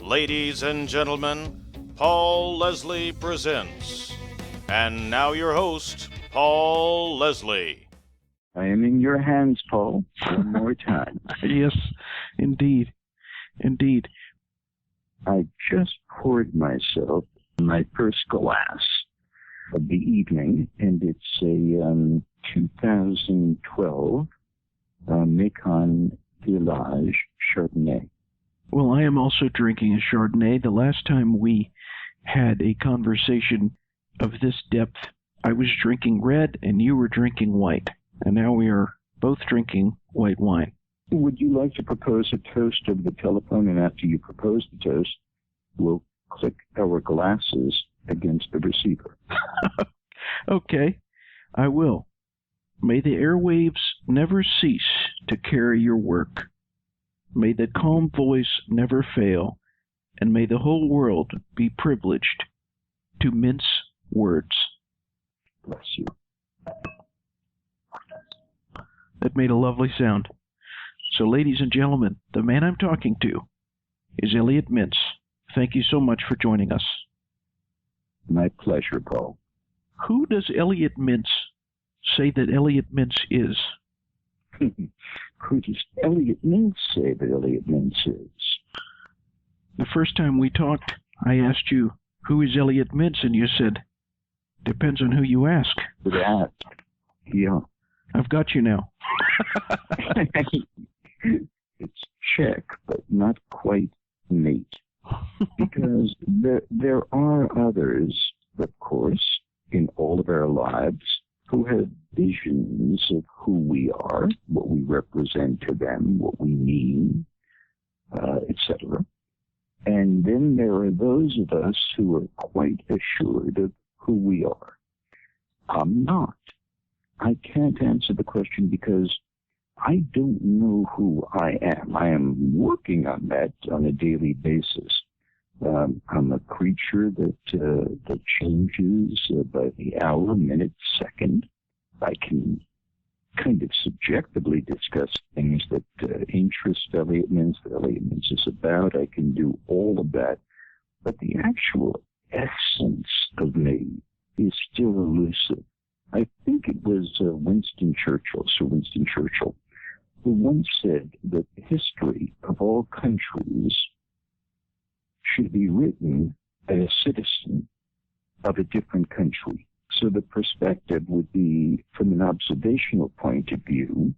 Ladies and gentlemen, Paul Leslie presents. And now your host, Paul Leslie. I am in your hands, Paul, one more time. Yes, indeed. Indeed. I just poured myself my first glass of the evening, and it's a 2012 Macon Village Chardonnay. Well, I am also drinking a Chardonnay. The last time we had a conversation of this depth, I was drinking red and you were drinking white. And now we are both drinking white wine. Would you like to propose a toast over the telephone? And after you propose the toast, we'll click our glasses against the receiver. Okay, I will. May the airwaves never cease to carry your work. May the calm voice never fail, and may the whole world be privileged to mince words. Bless you. That made a lovely sound. So, ladies and gentlemen, the man I'm talking to is Elliot Mintz. Thank you so much for joining us. My pleasure, Paul. Who does Elliot Mintz say that Elliot Mintz is? Who does Elliot Mintz say that Elliot Mintz is? The first time we talked, I asked you, who is Elliot Mintz? And you said, depends on who you ask. That, yeah. I've got you now. It's check, but not quite mate. Because there are others, of course, in all of our lives who have visions of who we are, what we represent to them, what we mean, etc. And then there are those of us who are quite assured of who we are. I'm not. I can't answer the question because I don't know who I am. I am working on that on a daily basis. I'm a creature that changes by the hour, minute, second. I can kind of subjectively discuss things that interest Elliot Mintz, that Elliot Mintz is about. I can do all of that. But the actual essence of me is still elusive. I think it was Sir Winston Churchill, who once said that the history of all countries should be written by a citizen of a different country. So the perspective would be from an observational point of view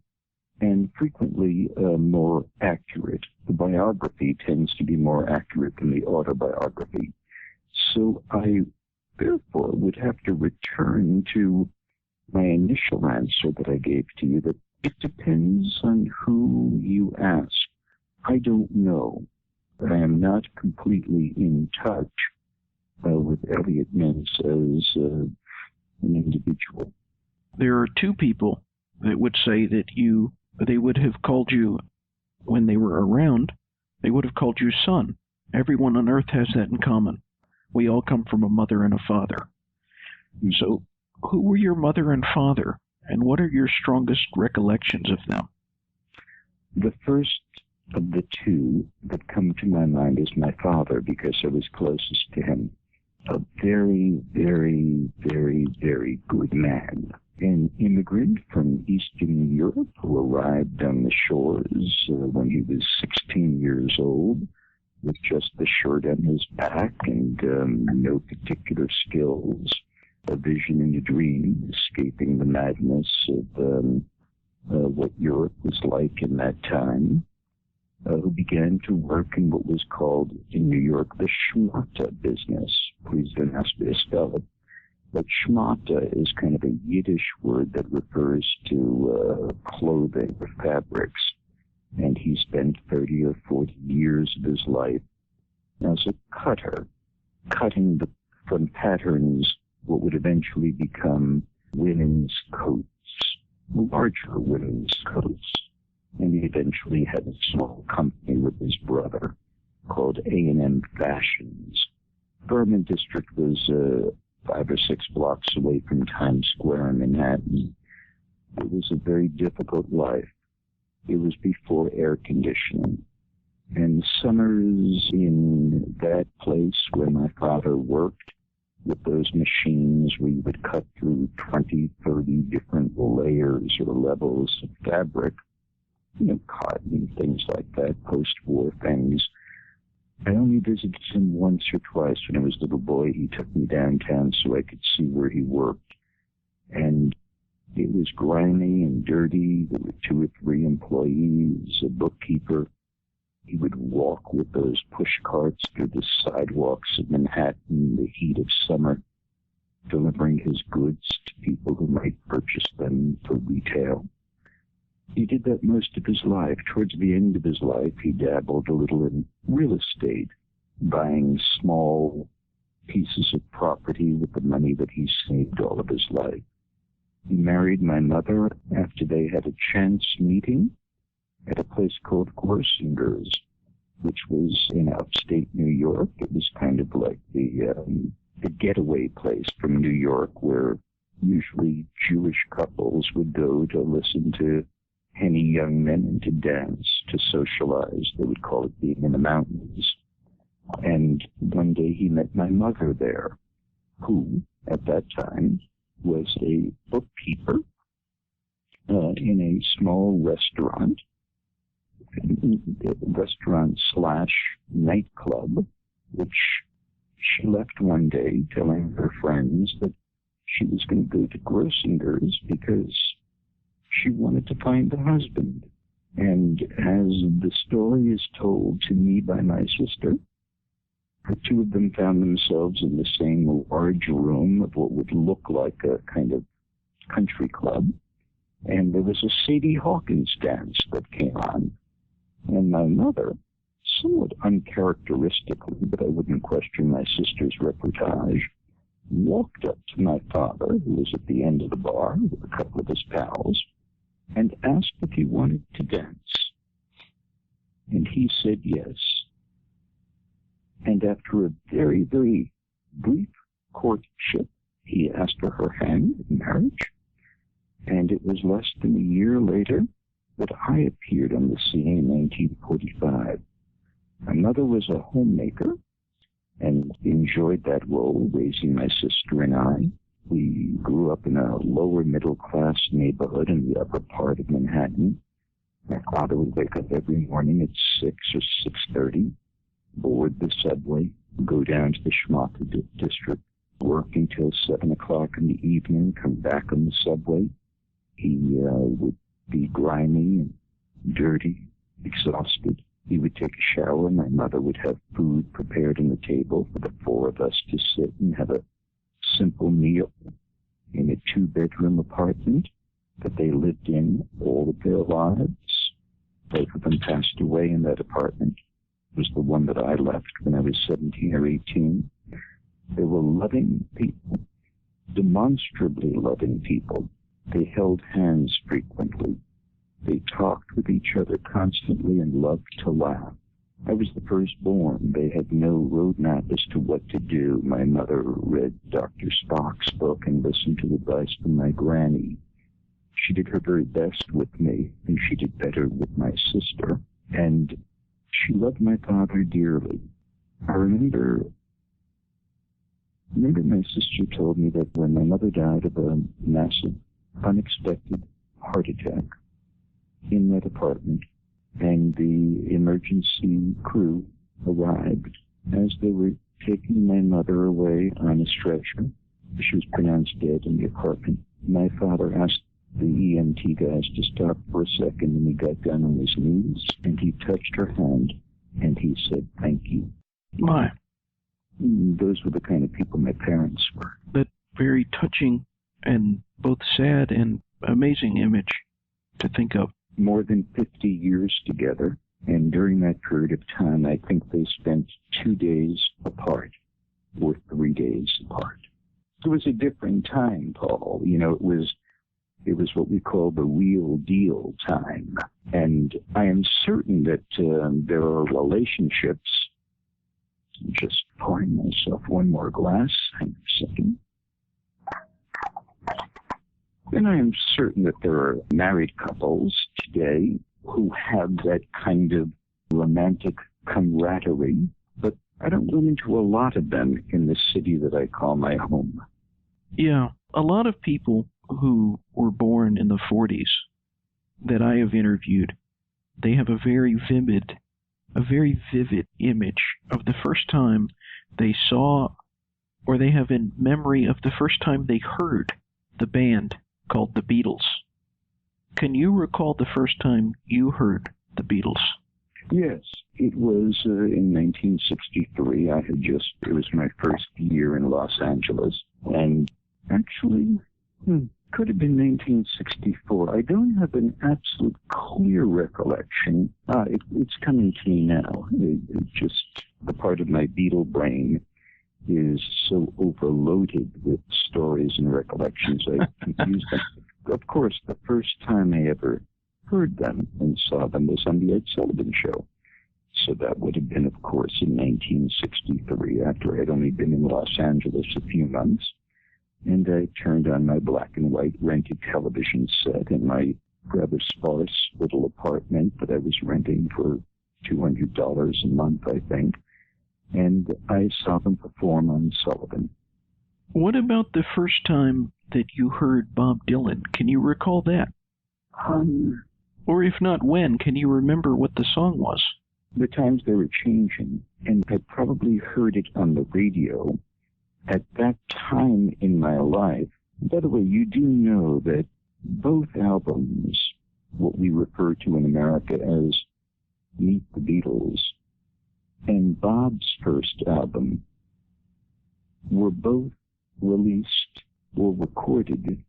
and frequently more accurate. The biography tends to be more accurate than the autobiography. So I therefore would have to return to my initial answer that I gave to you, that it depends on who you ask. I don't know. But I am not completely in touch with Elliot Mintz as an individual. There are two people that would say that they would have called you, when they were around, they would have called you son. Everyone on earth has that in common. We all come from a mother and a father. So, who were your mother and father, and what are your strongest recollections of them? The first of the two that come to my mind is my father, because I was closest to him. A very, very, very, very good man. An immigrant from Eastern Europe who arrived on the shores when he was 16 years old, with just the shirt on his back and no particular skills, a vision and a dream, escaping the madness of what Europe was like in that time. Who began to work in what was called in New York the schmata business. Please don't ask me to spell it. But schmata is kind of a Yiddish word that refers to clothing or fabrics. And he spent 30 or 40 years of his life as a cutter, cutting from patterns what would eventually become women's coats, larger women's coats. And he eventually had a small company with his brother called A&M Fashions. Berman District was 5 or 6 blocks away from Times Square in Manhattan. It was a very difficult life. It was before air conditioning. And summers in that place where my father worked with those machines, we would cut through 20, 30 different layers or levels of fabric, cotton, things like that, post-war things. I only visited him once or twice when I was a little boy. He took me downtown so I could see where he worked. And it was grimy and dirty. There were 2 or 3 employees, a bookkeeper. He would walk with those push carts through the sidewalks of Manhattan in the heat of summer, delivering his goods to people who might purchase them for retail. He did that most of his life. Towards the end of his life, he dabbled a little in real estate, buying small pieces of property with the money that he saved all of his life. He married my mother after they had a chance meeting at a place called Grossinger's, which was in upstate New York. It was kind of like the getaway place from New York where usually Jewish couples would go to listen to any young men and to dance, to socialize. They would call it being in the mountains. And one day he met my mother there, who, at that time, was a bookkeeper in a small restaurant /nightclub, which she left one day telling her friends that she was going to go to Grossinger's because she wanted to find a husband. And as the story is told to me by my sister, the 2 of them found themselves in the same large room of what would look like a kind of country club. And there was a Sadie Hawkins dance that came on. And my mother, somewhat uncharacteristically, but I wouldn't question my sister's reportage, walked up to my father, who was at the end of the bar with a couple of his pals, and asked if he wanted to dance. And he said yes. And after a very, very brief courtship, he asked for her hand in marriage. And it was less than a year later that I appeared on the scene in 1945. My mother was a homemaker and enjoyed that role, raising my sister and I. We grew up in a lower middle-class neighborhood in the upper part of Manhattan. My father would wake up every morning at 6 or 6:30, board the subway, go down to the Schmata district, work until 7 o'clock in the evening, come back on the subway. He would be grimy and dirty, exhausted. He would take a shower. My mother would have food prepared on the table for the 4 of us to sit and have a simple meal in a 2-bedroom apartment that they lived in all of their lives. Both of them passed away in that apartment. It was the one that I left when I was 17 or 18. They were loving people, demonstrably loving people. They held hands frequently. They talked with each other constantly and loved to laugh. I was the firstborn. They had no roadmap as to what to do. My mother read Dr. Spock's book and listened to advice from my granny. She did her very best with me, and she did better with my sister. And she loved my father dearly. I remember my sister told me that when my mother died of a massive, unexpected heart attack in that apartment, and the emergency crew arrived as they were taking my mother away on a stretcher. She was pronounced dead in the apartment. My father asked the EMT guys to stop for a second, and he got down on his knees, and he touched her hand, and he said, "Thank you." My. Those were the kind of people my parents were. That very touching and both sad and amazing image to think of. More than 50 years together, and during that period of time, I think they spent 2 days apart, or 3 days apart. It was a different time, Paul. It was what we call the real deal time. And I am certain that there are relationships. I'm just pouring myself one more glass. Hang on a second. And I am certain that there are married couples today who have that kind of romantic camaraderie, but I don't run into a lot of them in the city that I call my home. Yeah, a lot of people who were born in the 40s that I have interviewed, they have a very vivid image of the first time they saw, or they have in memory of the first time they heard the band called the Beatles. Can you recall the first time you heard the Beatles? Yes, it was in 1963. It was my first year in Los Angeles, and actually, could have been 1964. I don't have an absolute clear recollection. It's coming to me now. It just, the part of my Beatle brain is so overloaded with stories and recollections, I confuse them. Of course, the first time I ever heard them and saw them was on the Ed Sullivan Show. So that would have been, of course, in 1963, after I had only been in Los Angeles a few months. And I turned on my black and white rented television set in my rather sparse little apartment that I was renting for $200 a month, I think. And I saw them perform on Sullivan. What about the first time that you heard Bob Dylan? Can you recall that? Or if not, when? Can you remember what the song was? The times they were changing, and I probably heard it on the radio at that time in my life. By the way, you do know that both albums, what we refer to in America as Meet the Beatles, and Bob's first album were both released or recorded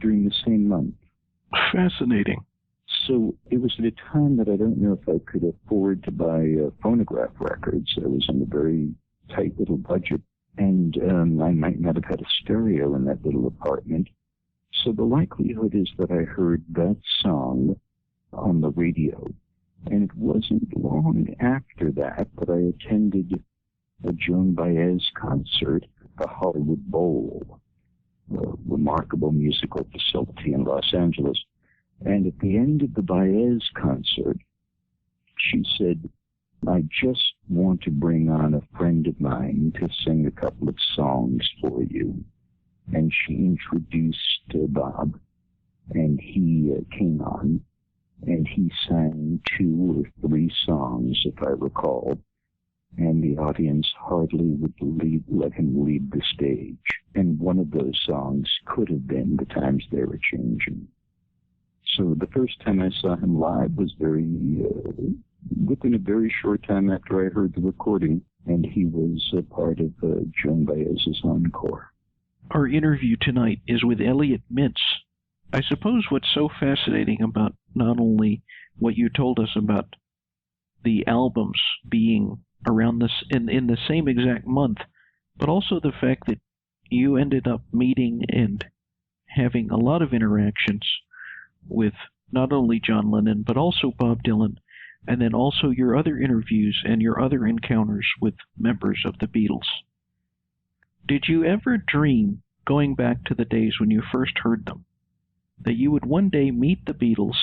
during the same month. Fascinating. So it was at a time that I don't know if I could afford to buy phonograph records. I was on a very tight little budget, and I might not have had a stereo in that little apartment. So the likelihood is that I heard that song on the radio. And it wasn't long after that that I attended a Joan Baez concert at the Hollywood Bowl, a remarkable musical facility in Los Angeles. And at the end of the Baez concert, she said, "I just want to bring on a friend of mine to sing a couple of songs for you." And she introduced Bob, and he came on, and he sang 2 or 3 songs, if I recall, and the audience hardly would let him leave the stage. And one of those songs could have been The Times They Were Changing. So the first time I saw him live was within a very short time after I heard the recording, and he was a part of Joan Baez's encore. Our interview tonight is with Elliot Mintz. I suppose what's so fascinating about not only what you told us about the albums being around this in the same exact month, but also the fact that you ended up meeting and having a lot of interactions with not only John Lennon, but also Bob Dylan, and then also your other interviews and your other encounters with members of the Beatles. Did you ever dream, going back to the days when you first heard them, that you would one day meet the Beatles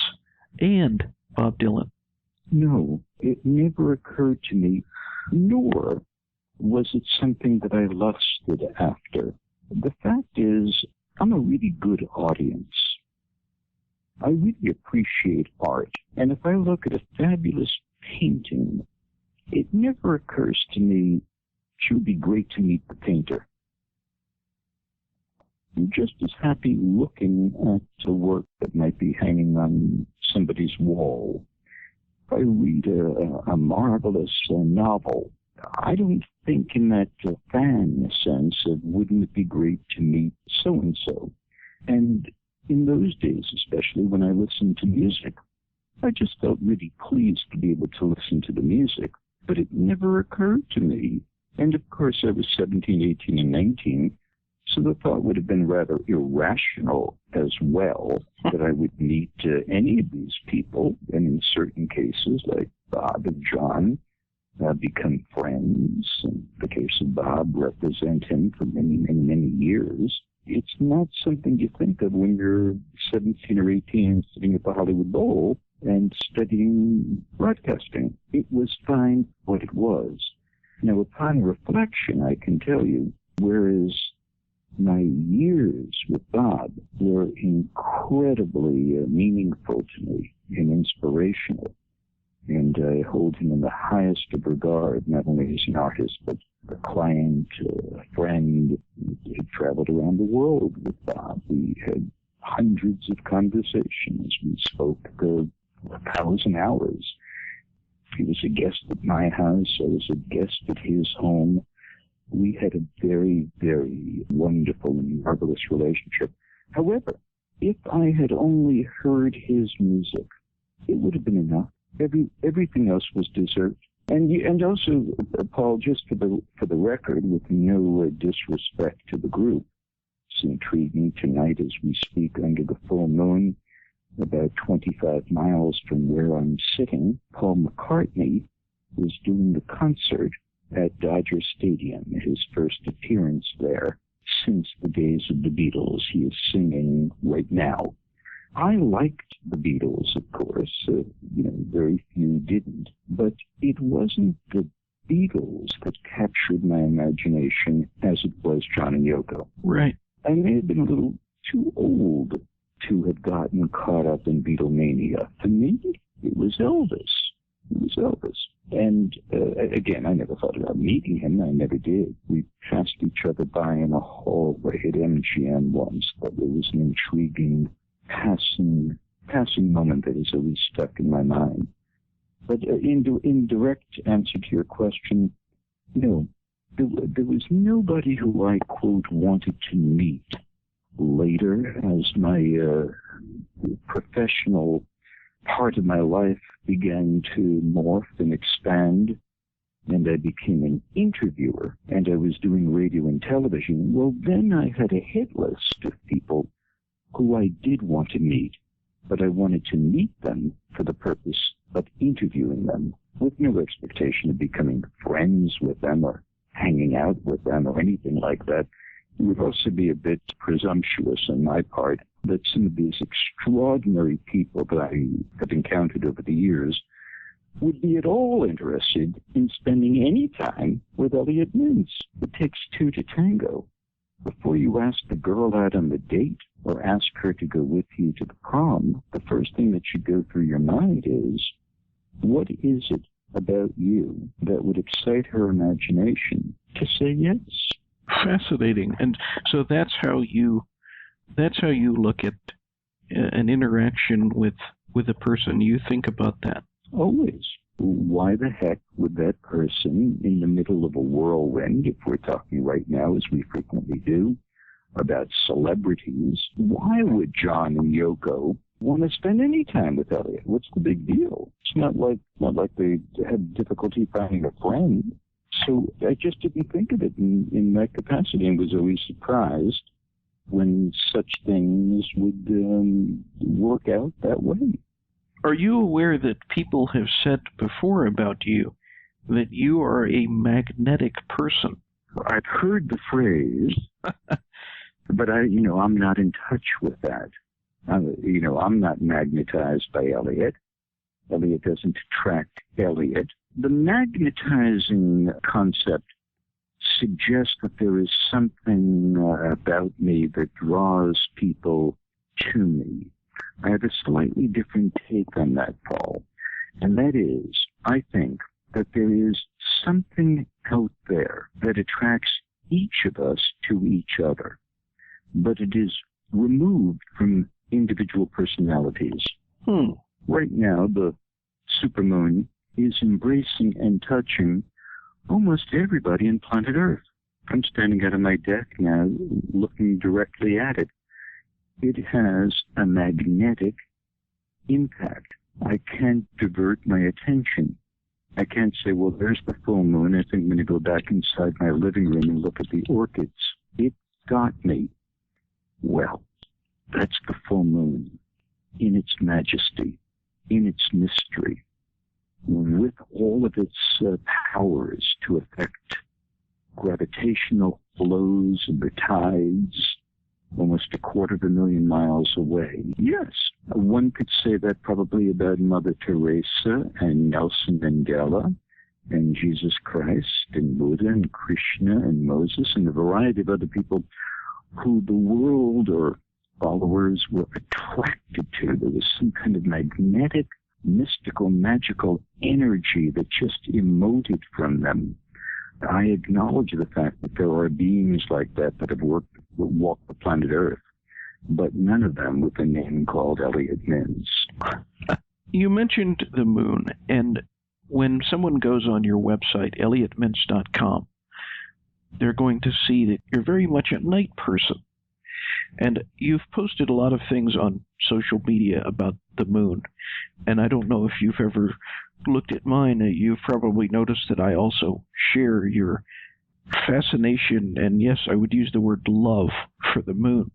and Bob Dylan? No, it never occurred to me, nor was it something that I lusted after. The fact is, I'm a really good audience. I really appreciate art, and if I look at a fabulous painting, it never occurs to me, it would be great to meet the painter. I'm just as happy looking at a work that might be hanging on somebody's wall. If I read a marvelous novel, I don't think in that fan sense of wouldn't it be great to meet so-and-so. And in those days, especially when I listened to music, I just felt really pleased to be able to listen to the music, but it never occurred to me. And of course, I was 17, 18, and 19, so the thought would have been rather irrational as well that I would meet any of these people, and in certain cases, like Bob and John, become friends. In the case of Bob, represent him for many, many, many years. It's not something you think of when you're 17 or 18 sitting at the Hollywood Bowl and studying broadcasting. It was fine what it was. Now, upon reflection, I can tell you, whereas my years with Bob were incredibly meaningful to me and inspirational, and I hold him in the highest of regard, not only as an artist, but a client, a friend. We traveled around the world with Bob. We had hundreds of conversations. We spoke 1,000 hours. He was a guest at my house. I was a guest at his home. We had a very, very wonderful and marvelous relationship. However, if I had only heard his music, it would have been enough. Everything else was dessert. And also, Paul, just for the record, with no disrespect to the group, it's intriguing tonight as we speak under the full moon, about 25 miles from where I'm sitting, Paul McCartney was doing the concert at Dodger Stadium, his first appearance there since the days of the Beatles. He is singing right now. I liked the Beatles, of course. Very few didn't. But it wasn't the Beatles that captured my imagination as it was John and Yoko. Right. I may have been a little too old to have gotten caught up in Beatlemania. For me, it was Elvis. And again, I never thought about meeting him. I never did. We passed each other by in a hallway at MGM once, but it was an intriguing passing moment that has always stuck in my mind. But in direct answer to your question, no, there was nobody who I, quote, wanted to meet later as my professional part of my life began to morph and expand, and I became an interviewer, and I was doing radio and television. Well, then I had a hit list of people who I did want to meet, but I wanted to meet them for the purpose of interviewing them, with no expectation of becoming friends with them or hanging out with them or anything like that. It would also be a bit presumptuous on my part that some of these extraordinary people that I have encountered over the years would be at all interested in spending any time with Elliot Mintz. It takes two to tango. Before you ask the girl out on the date or ask her to go with you to the prom, the first thing that should go through your mind is, what is it about you that would excite her imagination to say yes? Fascinating. And so that's how you look at an interaction with a person. You think about that. Always. Why the heck would that person in the middle of a whirlwind, if we're talking right now, as we frequently do, about celebrities, why would John and Yoko want to spend any time with Elliot? What's the big deal? It's not like they had difficulty finding a friend. So I just didn't think of it in that capacity, and was always surprised when such things would work out that way. Are you aware that people have said before about you that you are a magnetic person? I've heard the phrase, but I'm not in touch with that. I'm not magnetized by Elliot. Elliot doesn't attract Elliot. The magnetizing concept suggests that there is something about me that draws people to me. I have a slightly different take on that, Paul, and that is, I think that there is something out there that attracts each of us to each other, but it is removed from individual personalities. Right now, the supermoon is embracing and touching almost everybody on planet Earth. I'm standing out on my deck now, looking directly at it. It has a magnetic impact. I can't divert my attention. I can't say, well, there's the full moon. I think I'm going to go back inside my living room and look at the orchids. It got me. Well, that's the full moon in its majesty, in its mystery, with all of its powers to affect gravitational flows and the tides, almost 250,000 miles away. Yes, one could say that probably about Mother Teresa and Nelson Mandela and Jesus Christ and Buddha and Krishna and Moses and a variety of other people who the world or followers were attracted to. There was some kind of magnetic, mystical, magical energy that just emoted from them. I acknowledge the fact that there are beings like that have walked the planet Earth, but none of them with a name called Elliot Mintz. You mentioned the moon, and when someone goes on your website, ElliotMintz.com, they're going to see that you're very much a night person. And you've posted a lot of things on social media about the moon. And I don't know if you've ever looked at mine. You've probably noticed that I also share your fascination, and yes, I would use the word love, for the moon.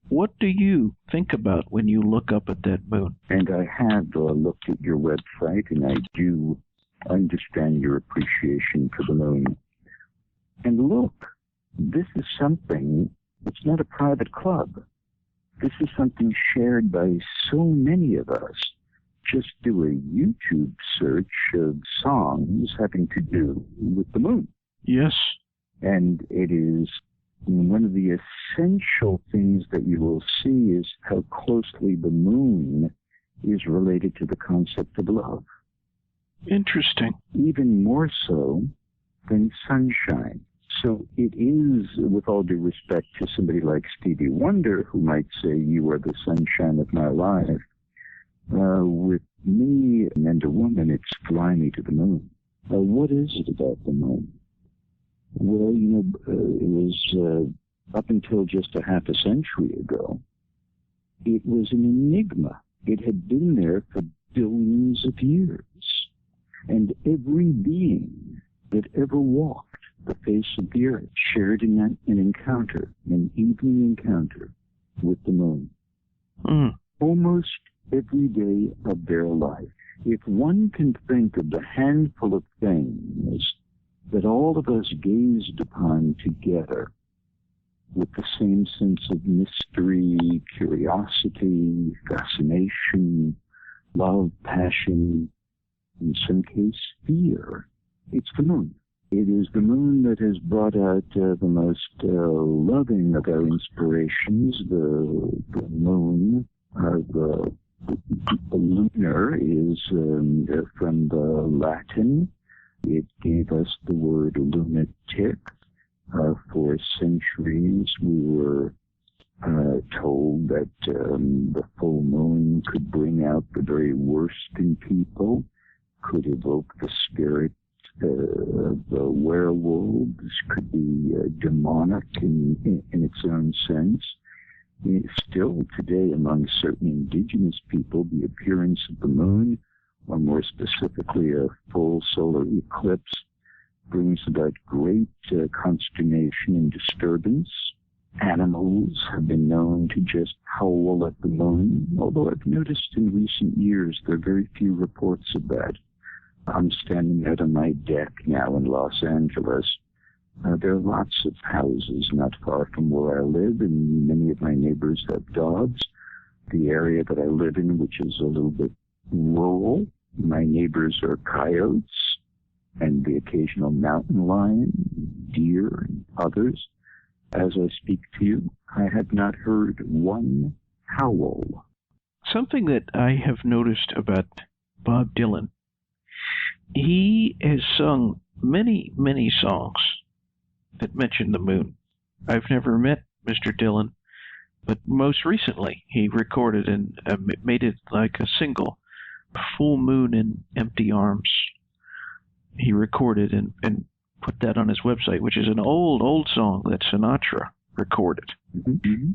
What do you think about when you look up at that moon? And I have looked at your website, and I do understand your appreciation for the moon. And look, this is something, it's not a private club. This is something shared by so many of us. Just do a YouTube search of songs having to do with the moon. Yes. And it is one of the essential things that you will see is how closely the moon is related to the concept of love. Interesting. Even more so than sunshine. So it is, with all due respect to somebody like Stevie Wonder, who might say, you are the sunshine of my life, with me and a woman, it's fly me to the moon. What is it about the moon? Well, it was up until just a half a century ago, it was an enigma. It had been there for billions of years. And every being that ever walked the face of the earth shared an encounter, an evening encounter with the moon. Almost every day of their life. If one can think of the handful of things that all of us gazed upon together with the same sense of mystery, curiosity, fascination, love, passion, in some case fear, it's the moon. It is the moon that has brought out the most loving of our inspirations. The moon, the lunar, is from the Latin. It gave us the word lunatic. For centuries, we were told that the full moon could bring out the very worst in people, could evoke the spirit. The werewolves, could be demonic in its own sense. Still today, among certain indigenous people, the appearance of the moon, or more specifically a full solar eclipse, brings about great consternation and disturbance. Animals have been known to just howl at the moon, although I've noticed in recent years there are very few reports of that. I'm standing out on my deck now in Los Angeles. There are lots of houses not far from where I live, and many of my neighbors have dogs. The area that I live in, which is a little bit rural, my neighbors are coyotes and the occasional mountain lion, deer, and others. As I speak to you, I have not heard one howl. Something that I have noticed about Bob Dylan, he has sung many, many songs that mention the moon. I've never met Mr. Dylan, but most recently he recorded and made it like a single, Full Moon in Empty Arms. He recorded and put that on his website, which is an old song that Sinatra recorded. Mm-hmm.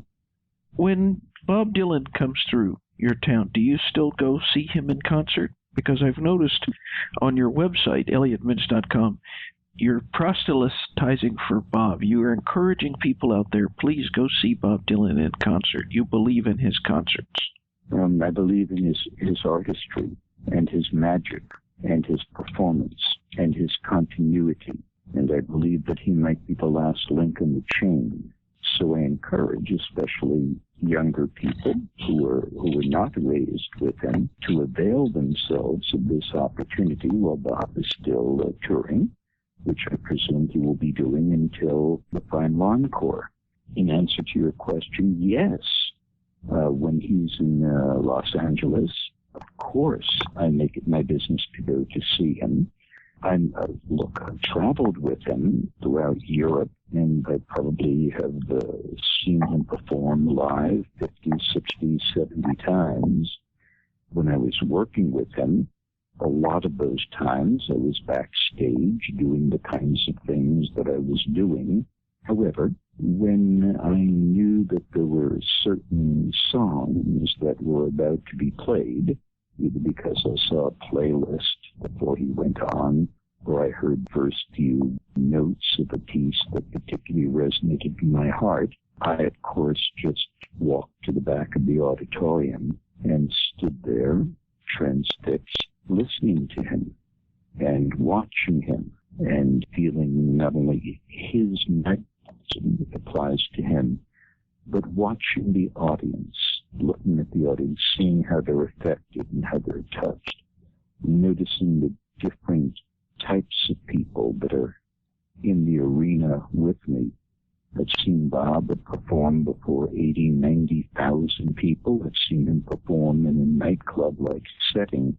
When Bob Dylan comes through your town, do you still go see him in concert? Because I've noticed on your website, ElliotMintz.com, you're proselytizing for Bob. You are encouraging people out there, please go see Bob Dylan in concert. You believe in his concerts. I believe in his artistry and his magic and his performance and his continuity. And I believe that he might be the last link in the chain. So I encourage, especially younger people who are not raised with him, to avail themselves of this opportunity while Bob is still touring, which I presume he will be doing until the final encore. In answer to your question, yes. When he's in Los Angeles, of course, I make it my business to go to see him. I've traveled with him throughout Europe, and I probably have seen him perform live 50, 60, 70 times. When I was working with him, a lot of those times I was backstage doing the kinds of things that I was doing. However, when I knew that there were certain songs that were about to be played, either because I saw a playlist before he went on, or I heard first few notes of a piece that particularly resonated in my heart, I, of course, just walked to the back of the auditorium and stood there, transfixed, listening to him and watching him and feeling not only his magnetism that applies to him, but watching the audience, looking at the audience, seeing how they're affected and how they're touched, noticing the different types of people that are in the arena with me. I've seen Bob perform before 80, 90,000 people. I've seen him perform in a nightclub-like setting.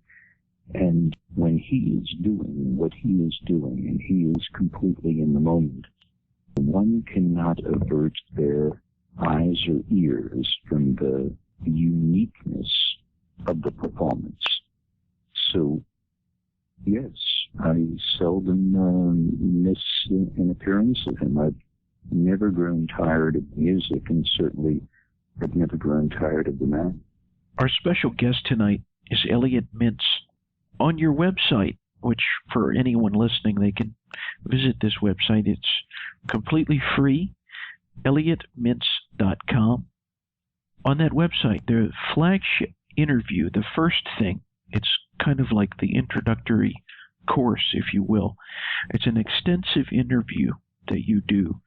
And when he is doing what he is doing, and he is completely in the moment, one cannot avert their eyes or ears from the uniqueness of the performance. So, yes, I seldom miss an appearance of him. I've never grown tired of music, and certainly have never grown tired of the man. Our special guest tonight is Elliot Mintz. On your website, which for anyone listening, they can visit this website. It's completely free, ElliotMintz.com. On that website, the flagship interview, the first thing, it's kind of like the introductory course, if you will. It's an extensive interview that you do,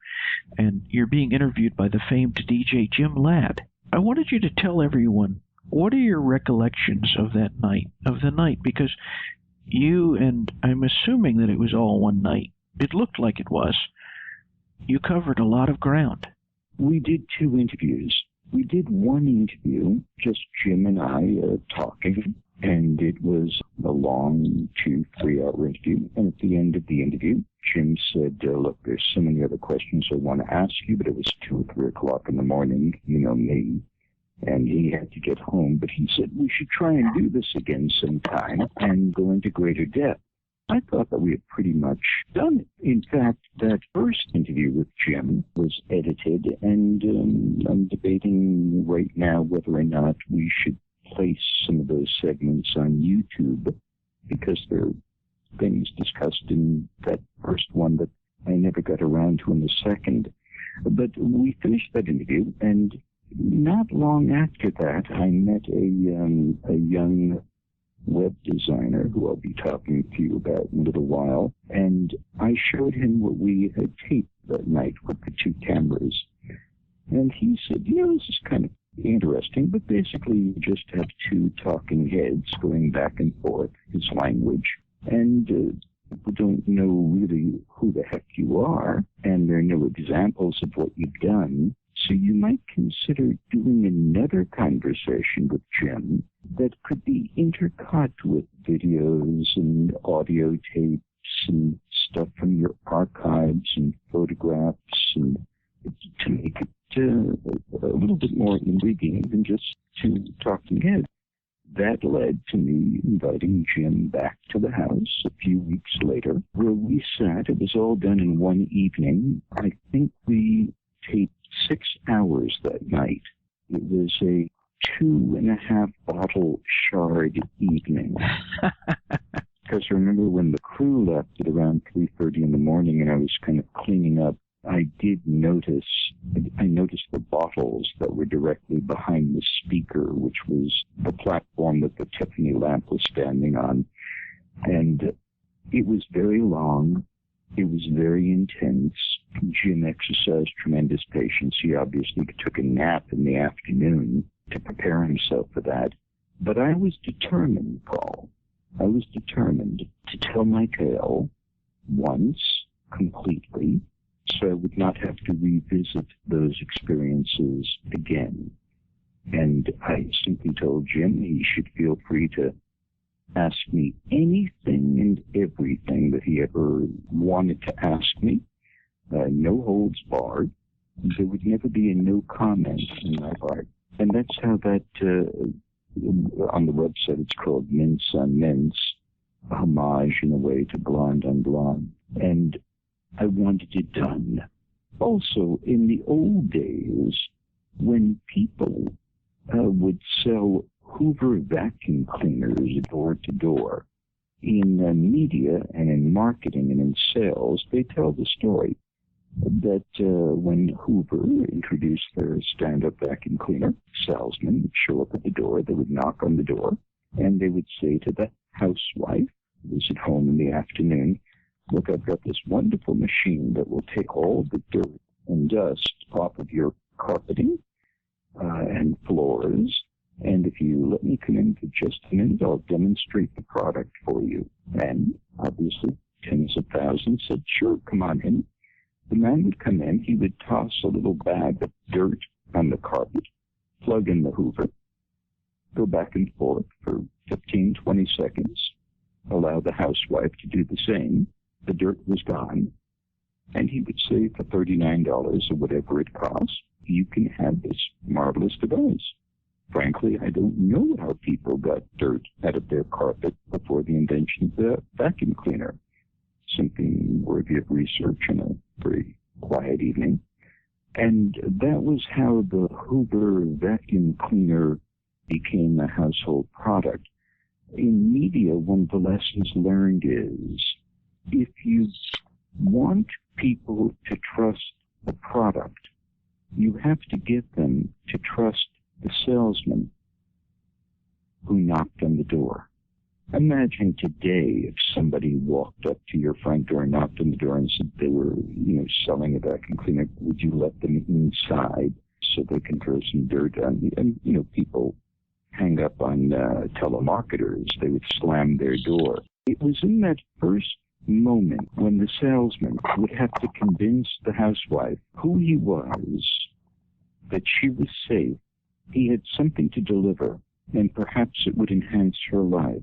and you're being interviewed by the famed DJ Jim Ladd. I wanted you to tell everyone, what are your recollections of that night, because you, and I'm assuming that it was all one night, it looked like it was, you covered a lot of ground. We did 2 interviews. We did one interview, just Jim and I talking, and it was a long 2-3 hour interview. And at the end of the interview, Jim said, look, there's so many other questions I want to ask you, but it was 2 or 3 o'clock in the morning, you know me. And he had to get home, but he said we should try and do this again sometime and go into greater depth. I thought that we had pretty much done it. In fact, that first interview with Jim was edited, and I'm debating right now whether or not we should place some of those segments on YouTube, because there are things discussed in that first one that I never got around to in the second. But we finished that interview, and not long after that, I met a young web designer who I'll be talking to you about in a little while, and I showed him what we had taped that night with the 2 cameras. And he said, this is kind of interesting, but basically you just have 2 talking heads going back and forth, his language, and people don't know really who the heck you are, and there are no examples of what you've done. So you might consider doing another conversation with Jim that could be intercut with videos and audio tapes and stuff from your archives and photographs, and to make it a little bit more intriguing than just 2 talking heads. That led to me inviting Jim back to the house a few weeks later, where we sat. It was all done in one evening. I think we taped 6 hours that night. It was a 2.5 bottle shard evening. Because I remember when the crew left at around 3:30 in the morning and I was kind of cleaning up, I noticed the bottles that were directly behind the speaker, which was the platform that the Tiffany lamp was standing on. And it was very long. It was very intense, Jim exercised tremendous patience. He obviously took a nap in the afternoon to prepare himself for that. But I was determined, Paul. I was determined to tell my tale once, completely, so I would not have to revisit those experiences again. And I simply told Jim he should feel free to ask me anything and everything that he ever wanted to ask me. No holds barred. There would never be a no comment in my part. And that's how that, on the website, it's called Mintz on Mintz, a homage in a way to Blonde on Blonde. And I wanted it done. Also, in the old days, when people would sell Hoover vacuum cleaners door to door, in media and in marketing and in sales, they tell the story that when Hoover introduced their stand-up vacuum cleaner, salesman would show up at the door, they would knock on the door, and they would say to the housewife who was at home in the afternoon, look, I've got this wonderful machine that will take all the dirt and dust off of your carpeting and floors, and if you let me come in for just a minute, I'll demonstrate the product for you. And obviously, tens of thousands said, sure, come on in. The man would come in, he would toss a little bag of dirt on the carpet, plug in the Hoover, go back and forth for 15, 20 seconds, allow the housewife to do the same. The dirt was gone, and he would say for $39 or whatever it costs, you can have this marvelous device. Frankly, I don't know how people got dirt out of their carpet before the invention of the vacuum cleaner. Something worthy of research in a very quiet evening. And that was how the Hoover vacuum cleaner became a household product. In media, one of the lessons learned is if you want people to trust the product, you have to get them to trust the salesman who knocked on the door. Imagine today if somebody walked up to your front door, knocked on the door, and said they were, selling a vacuum cleaner. Would you let them inside so they can throw some dirt on you? And, people hang up on telemarketers. They would slam their door. It was in that first moment when the salesman would have to convince the housewife who he was, that she was safe, he had something to deliver, and perhaps it would enhance her life.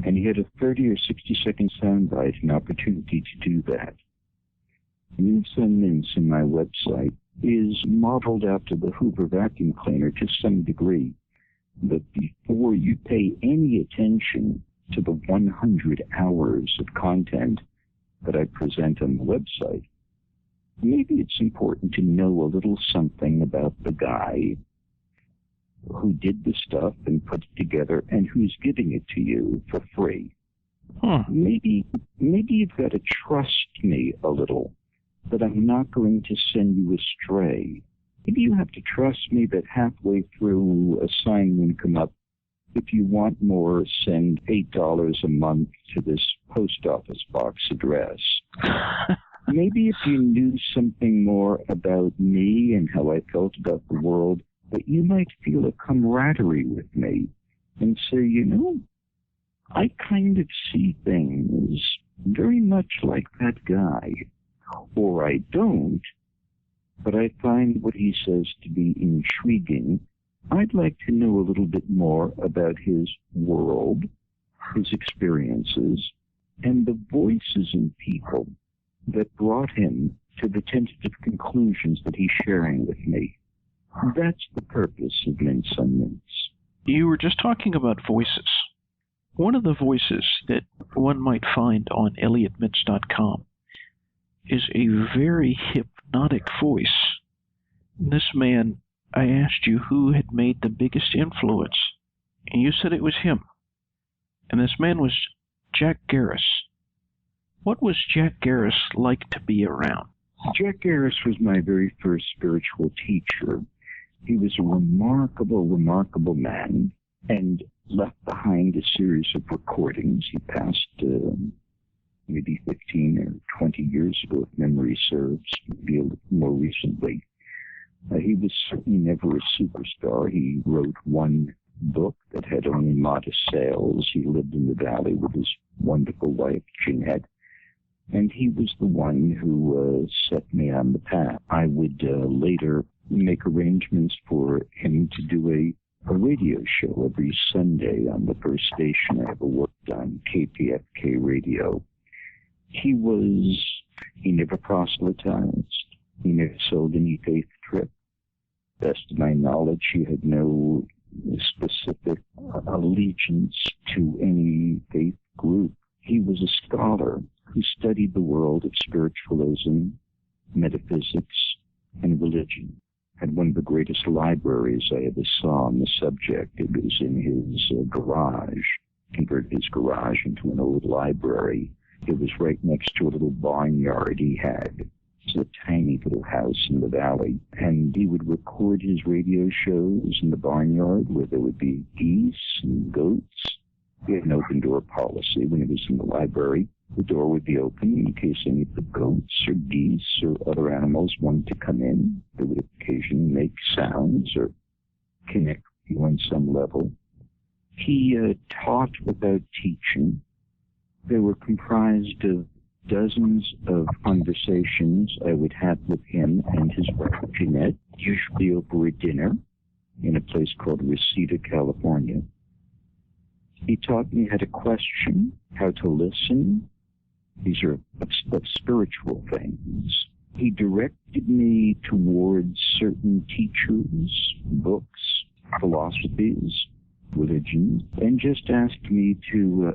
And he had a 30 or 60-second soundbite, an opportunity to do that. Mintz on Mintz in my website is modeled after the Hoover vacuum cleaner to some degree. But before you pay any attention to the 100 hours of content that I present on the website, maybe it's important to know a little something about the guy who did the stuff and put it together and who's giving it to you for free. Maybe you've got to trust me a little, that I'm not going to send you astray. Maybe you have to trust me that halfway through a sign will come up, if you want more, send $8 a month to this post office box address. Maybe if you knew something more about me and how I felt about the world, that you might feel a camaraderie with me and say, I kind of see things very much like that guy. Or I don't, but I find what he says to be intriguing. I'd like to know a little bit more about his world, his experiences, and the voices in people that brought him to the tentative conclusions that he's sharing with me. That's the purpose of Mintz on Mintz. You were just talking about voices. One of the voices that one might find on ElliotMintz.com is a very hypnotic voice. This man, I asked you who had made the biggest influence, and you said it was him. And this man was Jack Garris. What was Jack Garris like to be around? Jack Garris was my very first spiritual teacher. He was a remarkable, remarkable man and left behind a series of recordings. He passed maybe 15 or 20 years ago, if memory serves, maybe a little more recently. He was certainly never a superstar. He wrote one book that had only modest sales. He lived in the valley with his wonderful wife, Jeanette, and he was the one who set me on the path. I would later make arrangements for him to do a radio show every Sunday on the first station I ever worked on, KPFK Radio. He never proselytized. He never sold any faith trip. Best of my knowledge, he had no specific allegiance to any faith group. He was a scholar who studied the world of spiritualism, metaphysics, and religion. Had one of the greatest libraries I ever saw on the subject. It was in his garage, converted his garage into an old library. It was right next to a little barnyard he had. It was a tiny little house in the valley. And he would record his radio shows in the barnyard where there would be geese and goats. He had an open door policy when he was in the library. The door would be open in case any of the goats or geese or other animals wanted to come in. They would occasionally make sounds or connect with you on some level. He taught without teaching. They were comprised of dozens of conversations I would have with him and his wife, Jeanette, usually over a dinner in a place called Reseda, California. He taught me how to question, how to listen. These are of spiritual things. He directed me towards certain teachers, books, philosophies, religions, and just asked me to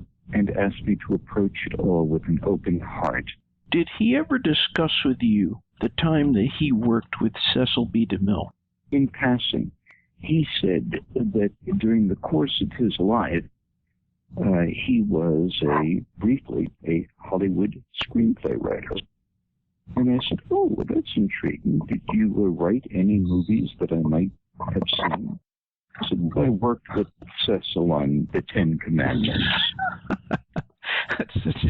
approach it all with an open heart. Did he ever discuss with you the time that he worked with Cecil B. DeMille? In passing, he said that during the course of his life, he was briefly a Hollywood screenplay writer. And I said, oh, well, that's intriguing. Did you write any movies that I might have seen? I said, well, I worked with Cecil on The Ten Commandments. That's such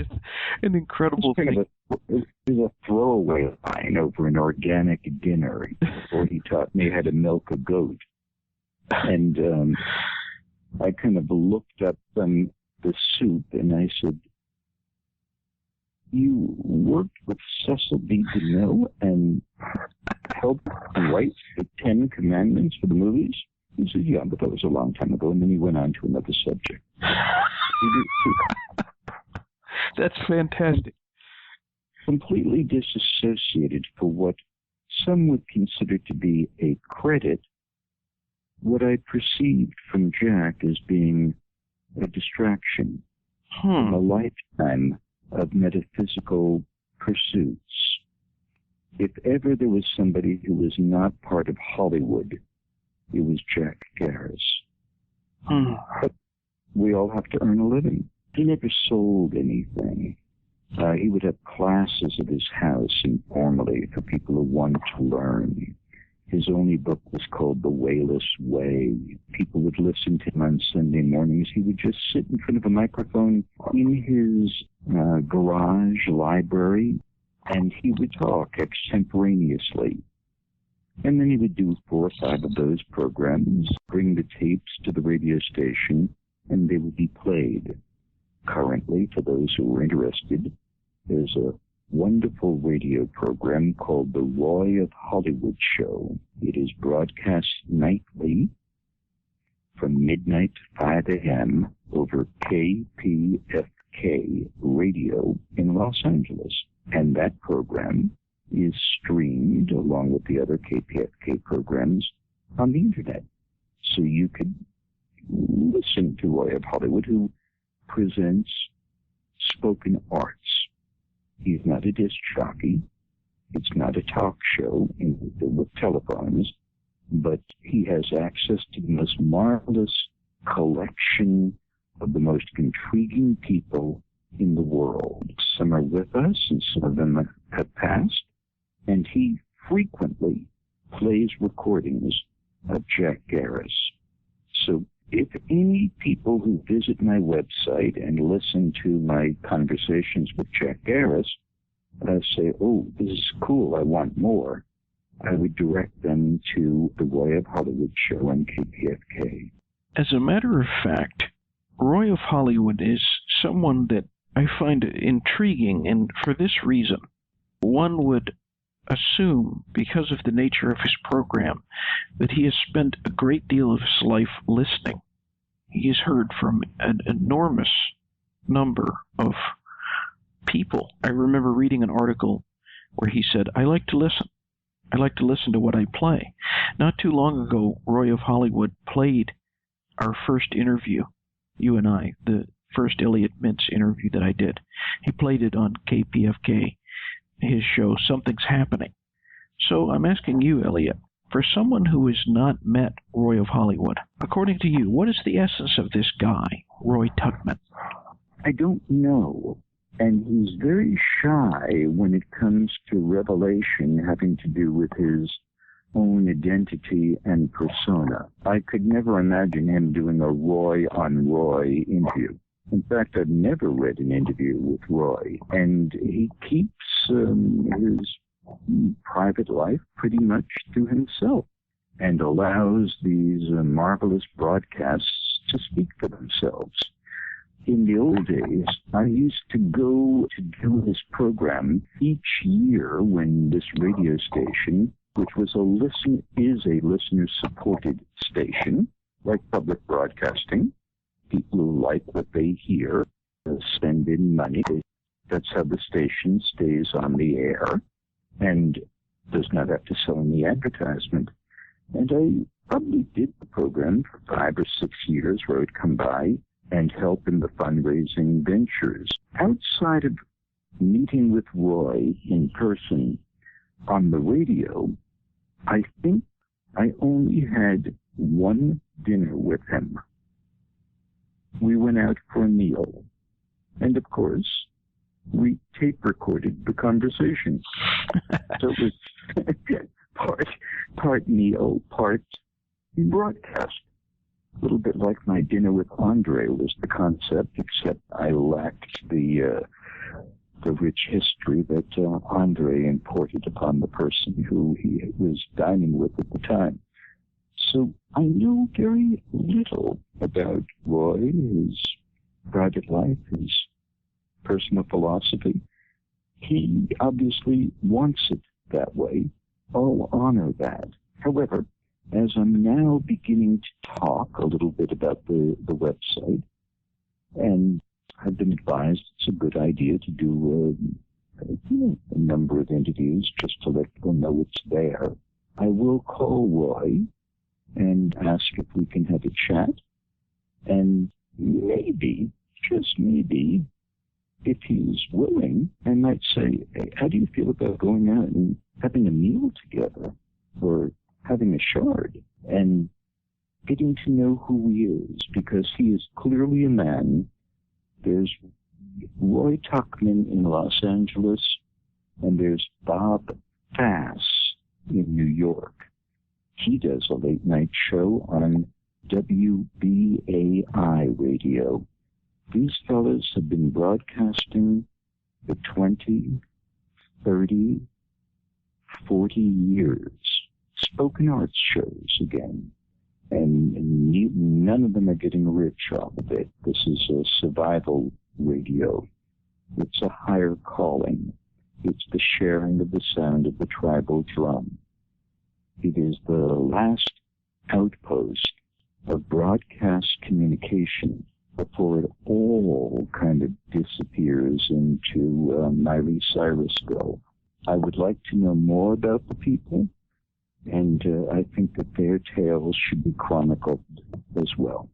an incredible thing. It was a throwaway line over an organic dinner before he taught me how to milk a goat. And I kind of looked up the soup and I said, you worked with Cecil B. DeMille and helped write the Ten Commandments for the movies? He said, yeah, but that was a long time ago. And then he went on to another subject. That's fantastic. Completely disassociated for what some would consider to be a credit, what I perceived from Jack as being a distraction from a lifetime of metaphysical pursuits. If ever there was somebody who was not part of Hollywood, it was Jack Garris. But we all have to earn a living. He never sold anything. He would have classes at his house informally for people who wanted to learn. His only book was called The Wayless Way. People would listen to him on Sunday mornings. He would just sit in front of a microphone in his garage library, and he would talk extemporaneously. And then he would do 4 or 5 of those programs, bring the tapes to the radio station, and they would be played. Currently, for those who are interested, there's a wonderful radio program called the ROI of Hollywood show. It is broadcast nightly from midnight to 5 a.m. over KPFK radio in Los Angeles. And that program is streamed along with the other KPFK programs on the internet. So you could listen to ROI of Hollywood, who presents spoken arts. He's not a disc jockey. It's not a talk show with telephones, but he has access to the most marvelous collection of the most intriguing people in the world. Some are with us and some of them have passed, and he frequently plays recordings of Jack Garris. So if any people who visit my website and listen to my conversations with Jack Garris say, oh, this is cool, I want more, I would direct them to the ROI of Hollywood show on KPFK. As a matter of fact, ROI of Hollywood is someone that I find intriguing, and for this reason. One would assume, because of the nature of his program, that he has spent a great deal of his life listening. He has heard from an enormous number of people. I remember reading an article where he said, I like to listen. I like to listen to what I play. Not too long ago, ROI of Hollywood played our first interview, you and I, the first Elliot Mintz interview that I did. He played it on KPFK, his show, Something's Happening. So I'm asking you, Elliot, for someone who has not met ROI of Hollywood, according to you, what is the essence of this guy, Roy Tuckman? I don't know. And he's very shy when it comes to revelation having to do with his own identity and persona. I could never imagine him doing a Roy on Roy interview. In fact, I've never read an interview with Roy, and he keeps his private life pretty much to himself and allows these marvelous broadcasts to speak for themselves. In the old days, I used to go to do his program each year when this radio station, which is a listener-supported station, like public broadcasting. People who like what they hear spend in money. That's how the station stays on the air and does not have to sell any advertisement. And I probably did the program for 5 or 6 years where I would come by and help in the fundraising ventures. Outside of meeting with Roy in person on the radio, I think I only had one dinner with him. We went out for a meal, and of course, we tape recorded the conversation. So it was part meal, part broadcast. A little bit like my dinner with Andre was the concept, except I lacked the rich history that Andre imported upon the person who he was dining with at the time. So I knew very little about Roy, his private life, his personal philosophy. He obviously wants it that way. I'll honor that. However, as I'm now beginning to talk a little bit about the website, and I've been advised it's a good idea to do a number of interviews just to let people know it's there, I will call Roy and ask if we can have a chat, and maybe, just maybe, if he's willing, I might say, hey, how do you feel about going out and having a meal together, or having a shard, and getting to know who he is, because he is clearly a man. There's Roy Tuckman in Los Angeles, and there's Bob Fass in New York. He does a late-night show on WBAI radio. These fellas have been broadcasting for 20, 30, 40 years. Spoken arts shows again. And none of them are getting rich off of it. This is a survival radio. It's a higher calling. It's the sharing of the sound of the tribal drum. It is the last outpost of broadcast communication before it all kind of disappears into Miley Cyrusville. I would like to know more about the people, and I think that their tales should be chronicled as well.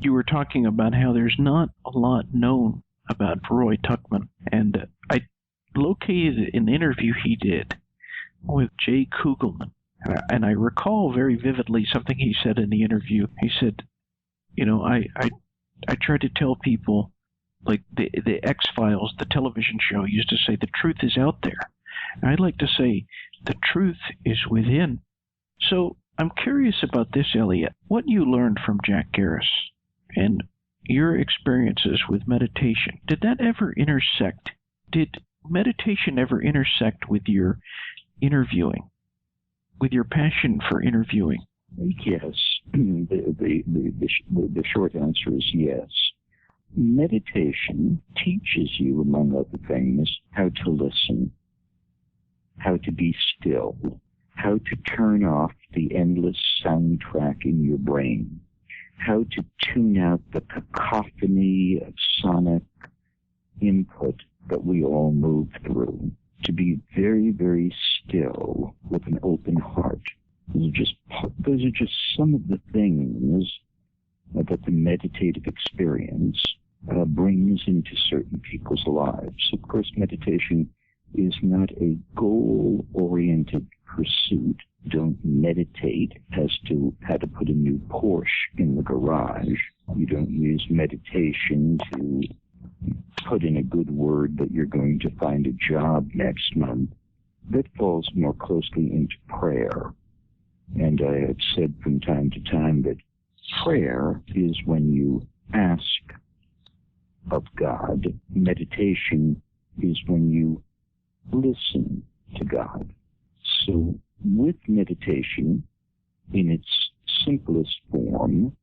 You were talking about how there's not a lot known about Roy Tuckman, and I located an interview he did with Jay Kugelman, and I recall very vividly something he said in the interview. He said, you know, I try to tell people, like the X-Files, the television show, used to say the truth is out there. And I'd like to say the truth is within. So I'm curious about this, Elliot. What you learned from Jack Garris and your experiences with meditation, did that ever intersect? Did meditation ever intersect with your interviewing, with your passion for interviewing? Yes. The short answer is yes. Meditation teaches you, among other things, how to listen, how to be still, how to turn off the endless soundtrack in your brain, how to tune out the cacophony of sonic input that we all move through, to be very, very still with an open heart. Those are just some of the things that the meditative experience brings into certain people's lives. Of course, meditation is not a goal-oriented pursuit. Don't meditate as to how to put a new Porsche in the garage. You don't use meditation to put in a good word that you're going to find a job next month. That falls more closely into prayer. And I have said from time to time that prayer is when you ask of God. Meditation is when you listen to God. So with meditation, in its simplest form,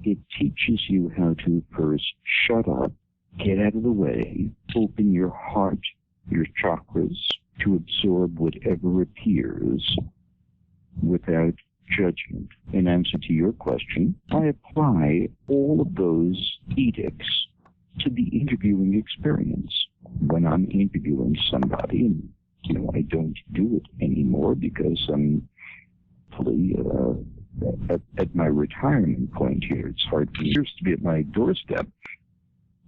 it teaches you how to first shut up, get out of the way, open your heart, your chakras, to absorb whatever appears without judgment. In answer to your question, I apply all of those edicts to the interviewing experience. When I'm interviewing somebody, and I don't do it anymore because I'm at my retirement point here. It's hard for years to be at my doorstep.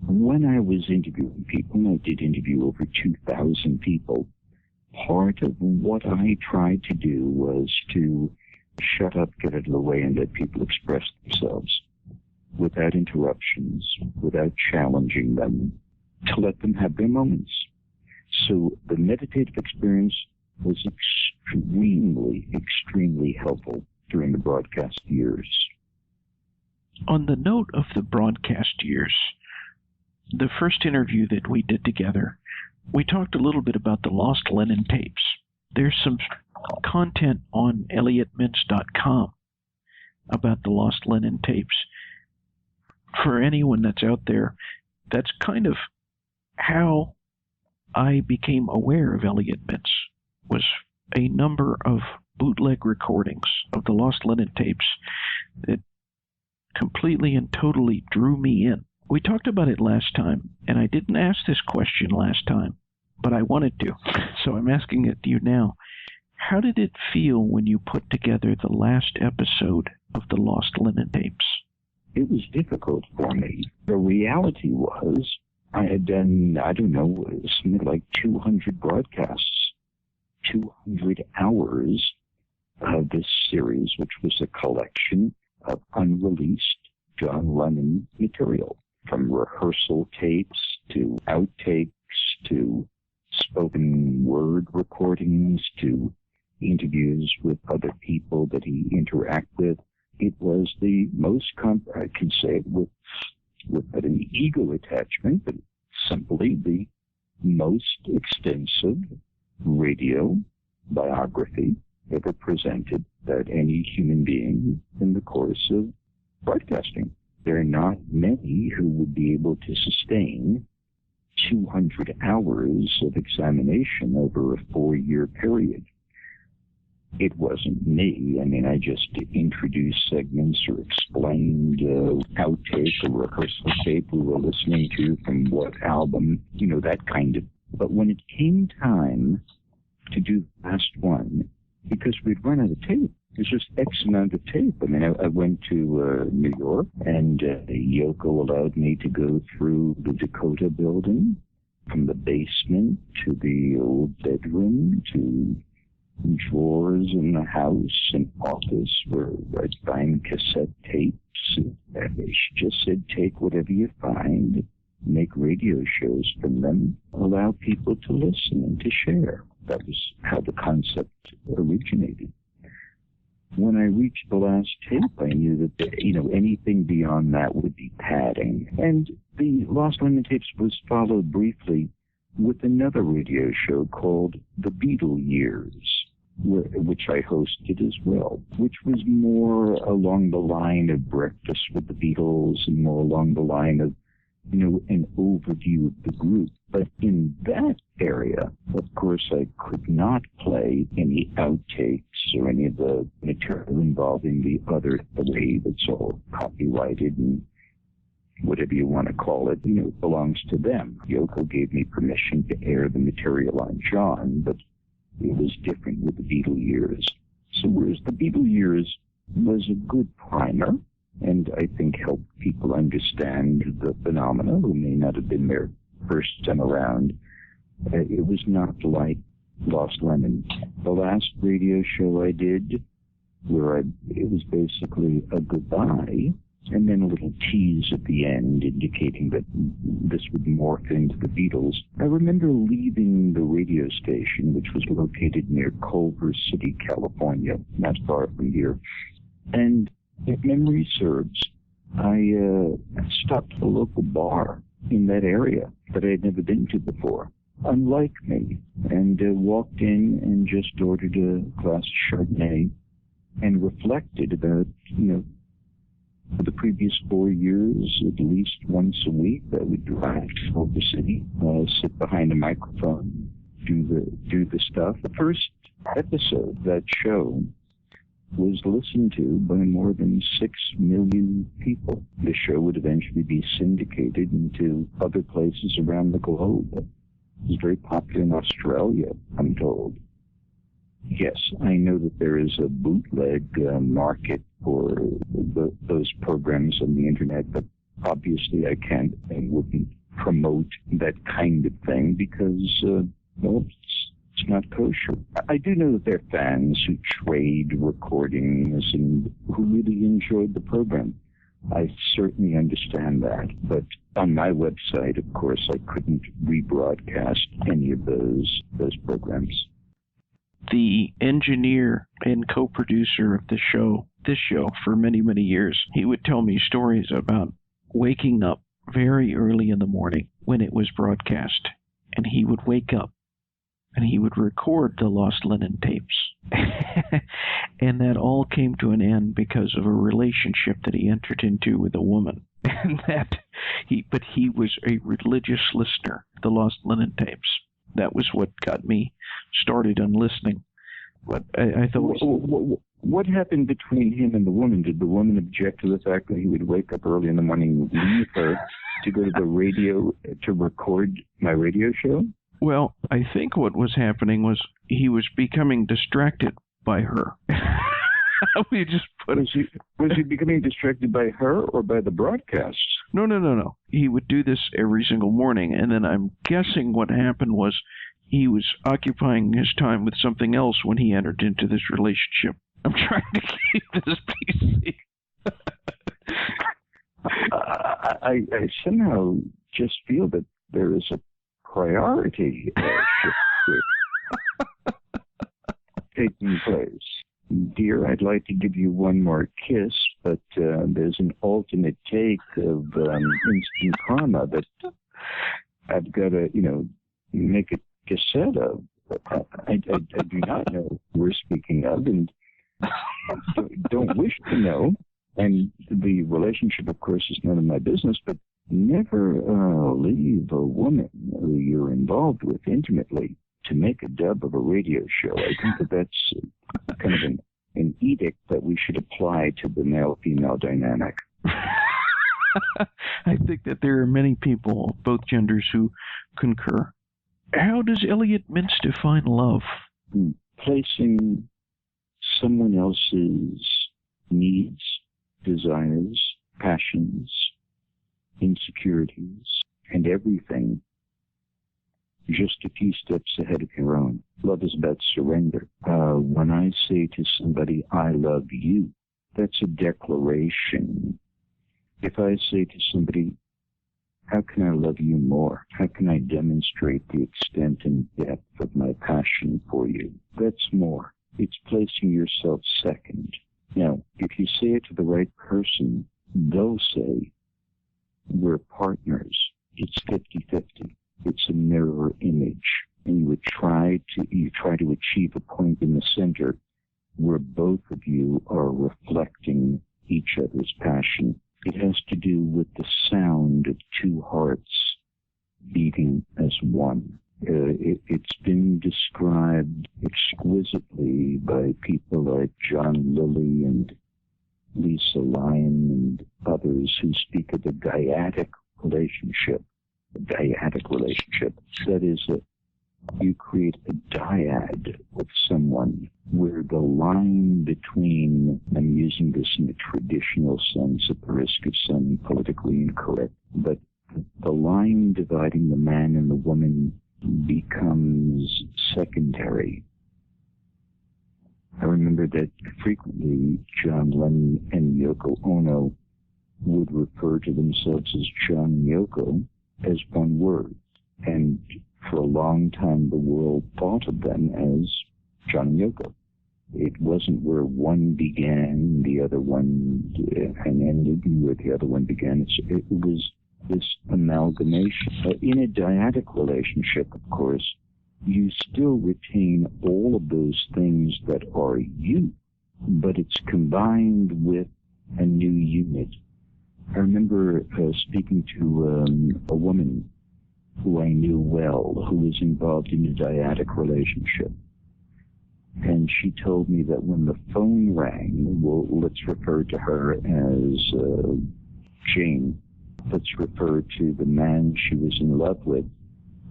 When I was interviewing people, and I did interview over 2,000 people, part of what I tried to do was to shut up, get out of the way, and let people express themselves without interruptions, without challenging them, to let them have their moments. So the meditative experience was extremely, extremely helpful during the broadcast years. On the note of the broadcast years, the first interview that we did together, we talked a little bit about the Lost Lennon tapes. There's some content on ElliotMintz.com about the Lost Lennon tapes. For anyone that's out there, that's kind of how I became aware of Elliot Mintz, was a number of bootleg recordings of the Lost Lennon tapes that completely and totally drew me in. We talked about it last time, and I didn't ask this question last time, but I wanted to, so I'm asking it to you now. How did it feel when you put together the last episode of the Lost Lennon tapes? It was difficult for me. The reality was I had done, something like 200 broadcasts, 200 hours of this series, which was a collection of unreleased John Lennon material, from rehearsal tapes to outtakes to spoken word recordings to interviews with other people that he interacted with. It was the most, I can say with an ego attachment, but simply the most extensive radio biography ever presented that any human being in the course of broadcasting. There are not many who would be able to sustain 200 hours of examination over a 4-year period. It wasn't me. I just introduced segments or explained outtake or rehearsal tape we were listening to from what album, that kind of. But when it came time to do the last one, because we'd run out of tape, there's just X amount of tape. I went to New York, and Yoko allowed me to go through the Dakota building, from the basement to the old bedroom to drawers in the house and office where I'd find cassette tapes. She just said, take whatever you find, make radio shows from them, allow people to listen and to share. That was how the concept originated. when I reached the last tape, I knew that, anything beyond that would be padding. And the Lost Lemon Tapes was followed briefly with another radio show called The Beatle Years, which I hosted as well, which was more along the line of Breakfast with the Beatles and more along the line of, an overview of the group. But in that area, of course, I could not play any outtakes or any of the material involving the other three that's all copyrighted and whatever you want to call it, belongs to them. Yoko gave me permission to air the material on John, but it was different with the Beatle Years. So whereas the Beatle Years was a good primer, and I think helped people understand the phenomena who may not have been there first time around, it was not like Lost Lemon. The last radio show I did, it was basically a goodbye, and then a little tease at the end indicating that this would morph into the Beatles. I remember leaving the radio station, which was located near Culver City, California, not far from here. And if memory serves, I stopped at a local bar in that area that I had never been to before, unlike me, and walked in and just ordered a glass of Chardonnay and reflected about, for the previous 4 years, at least once a week, I would drive to Culver City, sit behind a microphone, do the stuff. The first episode of that show was listened to by more than 6 million people. The show would eventually be syndicated into other places around the globe. It was very popular in Australia, I'm told. Yes, I know that there is a bootleg market for those programs on the internet, but obviously I wouldn't promote that kind of thing because, it's not kosher. I do know that there are fans who trade recordings and who really enjoyed the program. I certainly understand that, but on my website, of course, I couldn't rebroadcast any of those programs. The engineer and co-producer of this show for many, many years, he would tell me stories about waking up very early in the morning when it was broadcast, and he would wake up and he would record the Lost Lemon tapes. And that all came to an end because of a relationship that he entered into with a woman. But he was a religious listener, the Lost Lemon tapes. That was what got me started on listening. But I thought... What happened between him and the woman? Did the woman object to the fact that he would wake up early in the morning, leave her to go to the radio to record my radio show? Well, I think what was happening was he was becoming distracted by her. We just put was he becoming distracted by her or by the broadcasts? No. He would do this every single morning, and then I'm guessing what happened was he was occupying his time with something else when he entered into this relationship. I'm trying to keep this PC. I somehow just feel that there is a priority shift taking place. Dear, I'd like to give you one more kiss, but there's an alternate take of instant karma that I've got to, make a cassette of. I do not know who we're speaking of, and don't wish to know. And the relationship, of course, is none of my business, but never leave a woman who you're involved with intimately to make a dub of a radio show. I think that's kind of an edict that we should apply to the male-female dynamic. I think that there are many people of both genders who concur. How does Elliot Mintz define love? Placing someone else's needs, desires, passions, insecurities, and everything just a few steps ahead of your own. Love is about surrender. When I say to somebody, I love you, that's a declaration. If I say to somebody, how can I love you more? How can I demonstrate the extent and depth of my passion for you? That's more. It's placing yourself second. Now, if you say it to the right person, they'll say, we're partners. It's 50-50. It's a mirror image. And you try to achieve a point in the center where both of you are reflecting each other's passion. It has to do with the sound of two hearts beating as one. It's been described exquisitely by people like John Lilly and Lisa Lyon and others who speak of the dyadic relationship. That is, that you create a dyad with someone where the line between, I'm using this in a traditional sense at the risk of sounding politically incorrect, but the line dividing the man and the woman becomes secondary. I remember that frequently John Lennon and Yoko Ono would refer to themselves as John and Yoko as one word. And for a long time, the world thought of them as John and Yoko. It wasn't where one began, the other one ended, where the other one began. It was this amalgamation. In a dyadic relationship, of course, you still retain all of those things that are you, but it's combined with a new unit. I remember speaking to a woman who I knew well, who was involved in a dyadic relationship. And she told me that when the phone rang, well, let's refer to her as Jane. Let's refer to the man she was in love with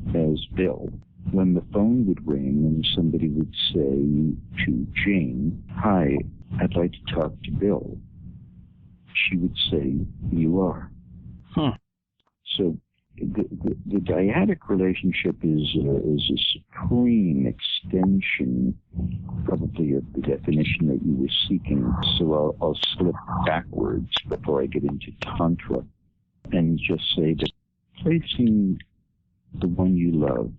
as Bill. When the phone would ring and somebody would say to Jane, "Hi, I'd like to talk to Bill," she would say, "You are." So the dyadic relationship is a supreme extension, probably, of the definition that you were seeking. So I'll slip backwards before I get into Tantra and just say that placing the one you love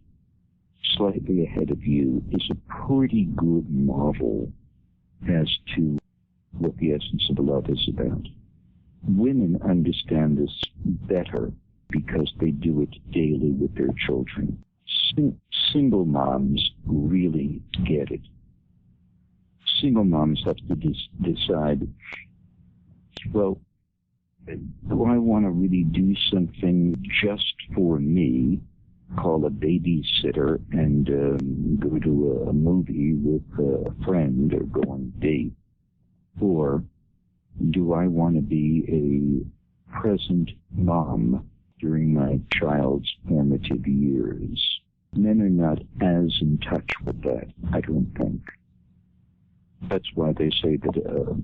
slightly ahead of you is a pretty good model as to what the essence of love is about. Women understand this better because they do it daily with their children. Single moms really get it. Single moms have to decide, well, do I want to really do something just for me, call a babysitter and go to a movie with a friend or go on a date? Or do I want to be a present mom during my child's formative years? Men are not as in touch with that, I don't think. That's why they say that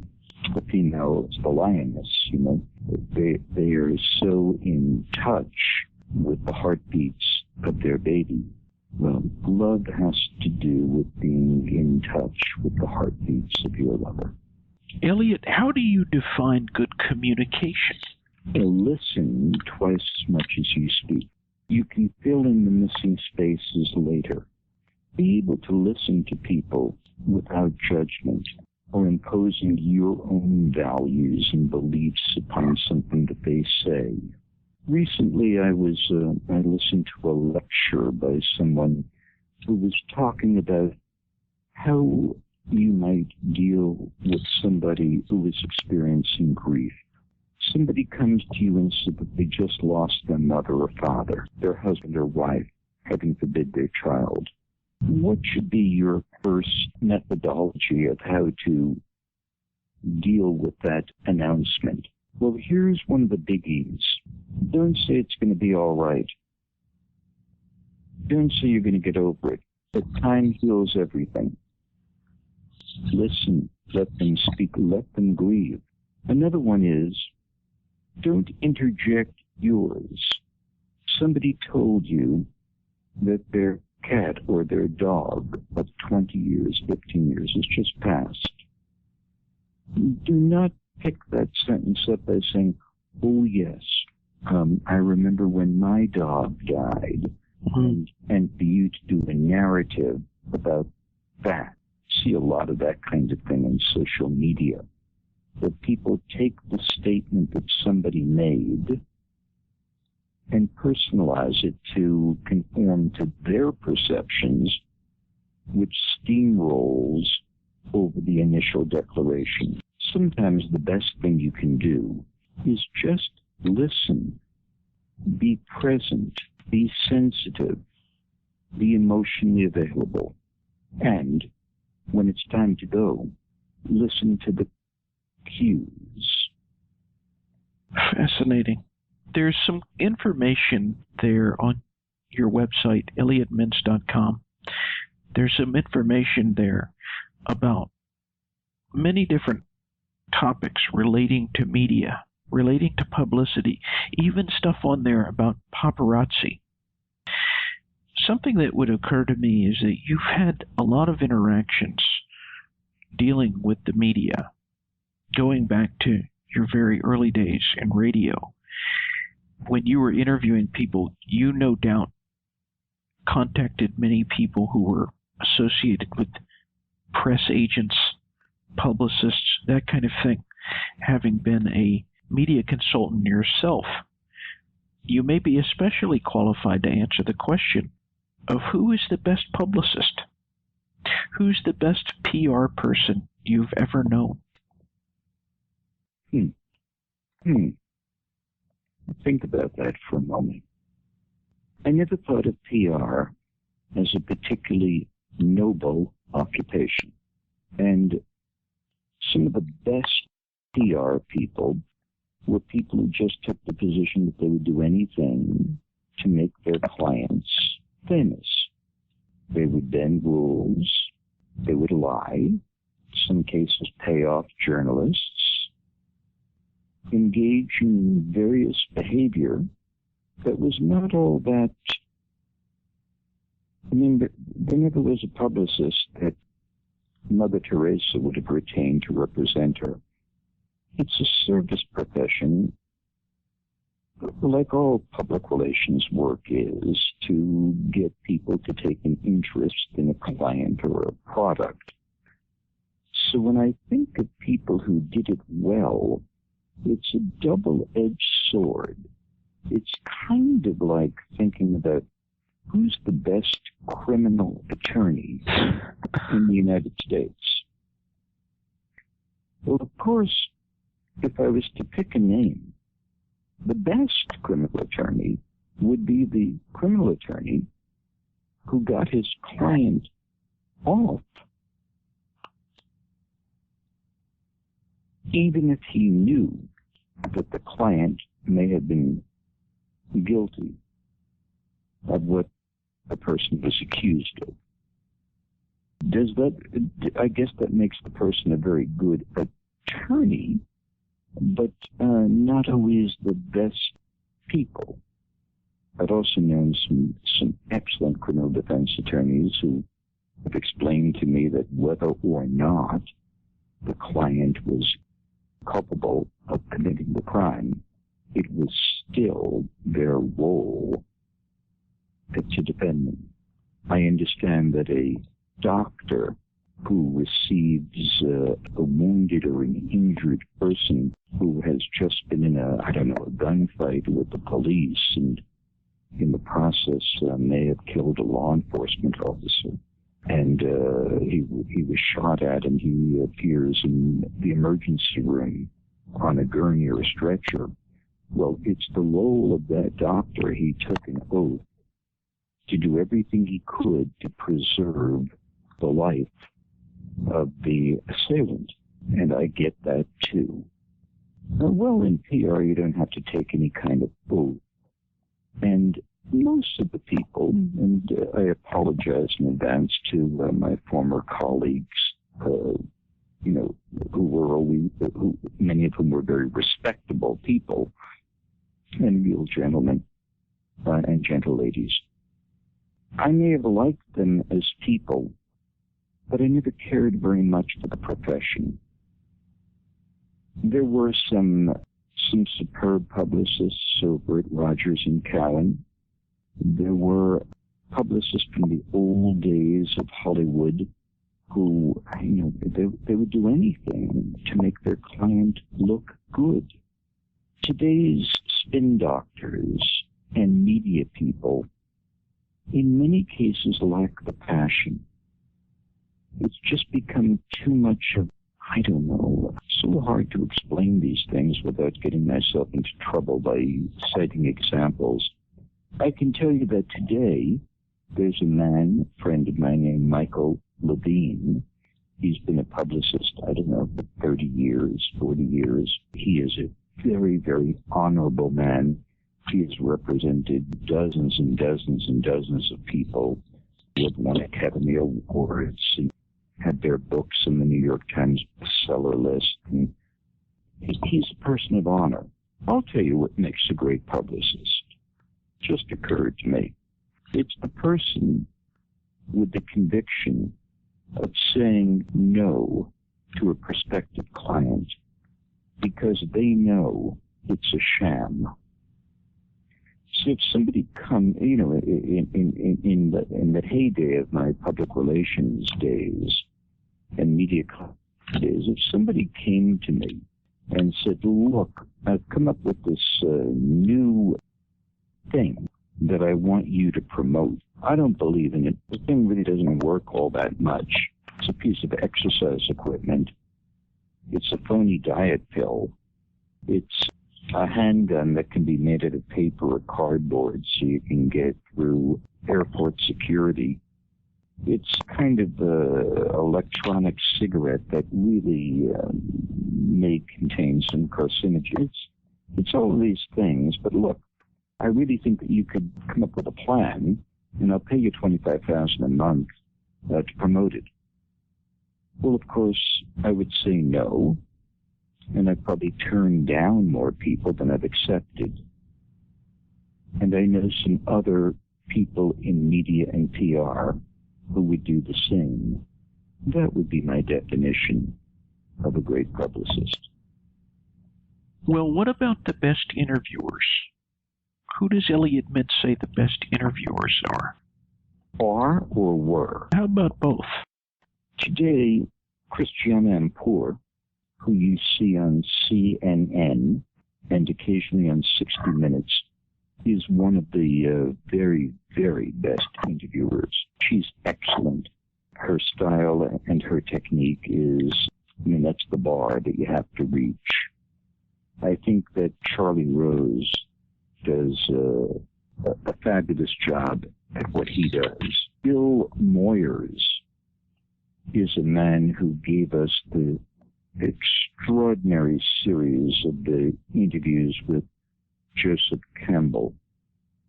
the female is the lioness, you know. They are so in touch with the heartbeats of their baby. Well, love has to do with being in touch with the heartbeats of your lover. Elliot, how do you define good communication? Listen twice as much as you speak. You can fill in the missing spaces later. Be able to listen to people without judgment or imposing your own values and beliefs upon something that they say. Recently, I listened to a lecture by someone who was talking about how you might deal with somebody who is experiencing grief. Somebody comes to you and says that they just lost their mother or father, their husband or wife, heaven forbid their child. What should be your first methodology of how to deal with that announcement? Well, here's one of the biggies. Don't say it's going to be all right. Don't say you're going to get over it. But time heals everything. Listen, let them speak, let them grieve. Another one is, don't interject yours. Somebody told you that their cat or their dog of 20 years, 15 years has just passed. Do not pick that sentence up by saying, "Oh, yes, I remember when my dog died," and for you to do a narrative about that. see a lot of that kind of thing on social media, that people take the statement that somebody made and personalize it to conform to their perceptions, which steamrolls over the initial declaration. Sometimes the best thing you can do is just listen, be present, be sensitive, be emotionally available, and when it's time to go, listen to the cues. Fascinating. There's some information there on your website, ElliotMintz.com. There's some information there about many different topics relating to media, relating to publicity, even stuff on there about paparazzi. Something that would occur to me is that you've had a lot of interactions dealing with the media, going back to your very early days in radio. When you were interviewing people, you no doubt contacted many people who were associated with press agents, publicists, that kind of thing. Having been a media consultant yourself, you may be especially qualified to answer the question of who is the best publicist? Who's the best PR person you've ever known? Think about that for a moment. I never thought of PR as a particularly noble occupation. And some of the best PR people were people who just took the position that they would do anything to make their clients famous. They would bend rules. They would lie. In some cases, pay off journalists. Engage in various behavior that was not all that. I mean, there never was a publicist that Mother Teresa would have retained to represent her. It's a service profession, like all public relations work is, to get people to take an interest in a client or a product. So when I think of people who did it well, it's a double-edged sword. It's kind of like thinking about who's the best criminal attorney in the United States. Well, of course, if I was to pick a name, the best criminal attorney would be the criminal attorney who got his client off, even if he knew that the client may have been guilty of what the person was accused of. Does that, I guess that makes the person a very good attorney, but not always the best people. I've also known some excellent criminal defense attorneys who have explained to me that whether or not the client was culpable of committing the crime, it was still their role to defend them. I understand that a doctor who receives a wounded or an injured person who has just been in a gunfight with the police and in the process may have killed a law enforcement officer. And he was shot at, and he appears in the emergency room on a gurney or a stretcher. Well, it's the role of that doctor. He took an oath to do everything he could to preserve the life of the assailant. And I get that too. Well, in PR, you don't have to take any kind of oath. And most of the people, and I apologize in advance to my former colleagues, who many of whom were very respectable people and real gentlemen and gentle ladies. I may have liked them as people, but I never cared very much for the profession. There were some superb publicists over at Rogers and Cowan. There were publicists from the old days of Hollywood who, they would do anything to make their client look good. Today's spin doctors and media people, in many cases, lack the passion. It's just become too much of, I don't know, it's so hard to explain these things without getting myself into trouble by citing examples. I can tell you that today, there's a friend of mine named Michael Levine. He's been a publicist, I don't know, for 30 years, 40 years. He is a very, very honorable man. He has represented dozens and dozens and dozens of people who have won Academy Awards and had their books in the New York Times bestseller list. And he's a person of honor. I'll tell you what makes a great publicist. Just occurred to me. It's the person with the conviction of saying no to a prospective client because they know it's a sham. So if somebody in the heyday of my public relations days and media days, if somebody came to me and said, look, I've come up with this new thing that I want you to promote. I don't believe in it. The thing really doesn't work all that much. It's a piece of exercise equipment. It's a phony diet pill. It's a handgun that can be made out of paper or cardboard so you can get through airport security. It's kind of an electronic cigarette that really may contain some carcinogens. It's all of these things, but look, I really think that you could come up with a plan, and I'll pay you $25,000 a month to promote it. Well, of course, I would say no, and I've probably turned down more people than I've accepted. And I know some other people in media and PR who would do the same. That would be my definition of a great publicist. Well, what about the best interviewers? Who does Elliot Mintz say the best interviewers are? Are or were? How about both? Today, Christiana Ampur, who you see on CNN and occasionally on 60 Minutes, is one of the very, very best interviewers. She's excellent. Her style and her technique is, that's the bar that you have to reach. I think that Charlie Rose does a fabulous job at what he does. Bill Moyers is a man who gave us the extraordinary series of the interviews with Joseph Campbell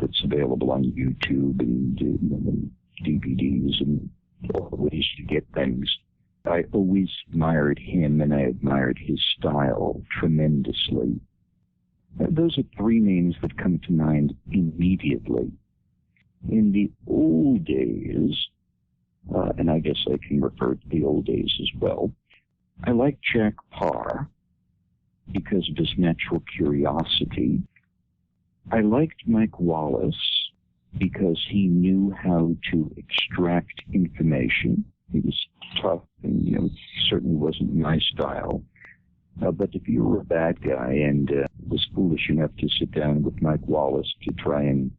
that's available on YouTube and DVDs and all the ways to get things. I always admired him, and I admired his style tremendously. Those are three names that come to mind immediately. In the old days, and I guess I can refer to the old days as well, I liked Jack Parr because of his natural curiosity. I liked Mike Wallace because he knew how to extract information. He was tough and, certainly wasn't my style. But if you were a bad guy and was foolish enough to sit down with Mike Wallace to try and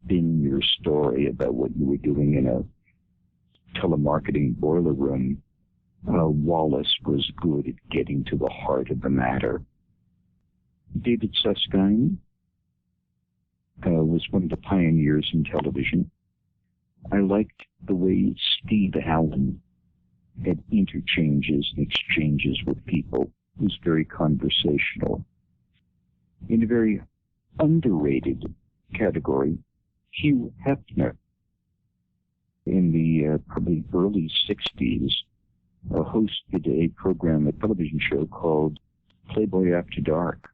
spin your story about what you were doing in a telemarketing boiler room, Wallace was good at getting to the heart of the matter. David Susskind was one of the pioneers in television. I liked the way Steve Allen had interchanges and exchanges with people. He was very conversational. In a very underrated category, Hugh Hefner, in the probably early 60s, hosted a program, a television show called Playboy After Dark,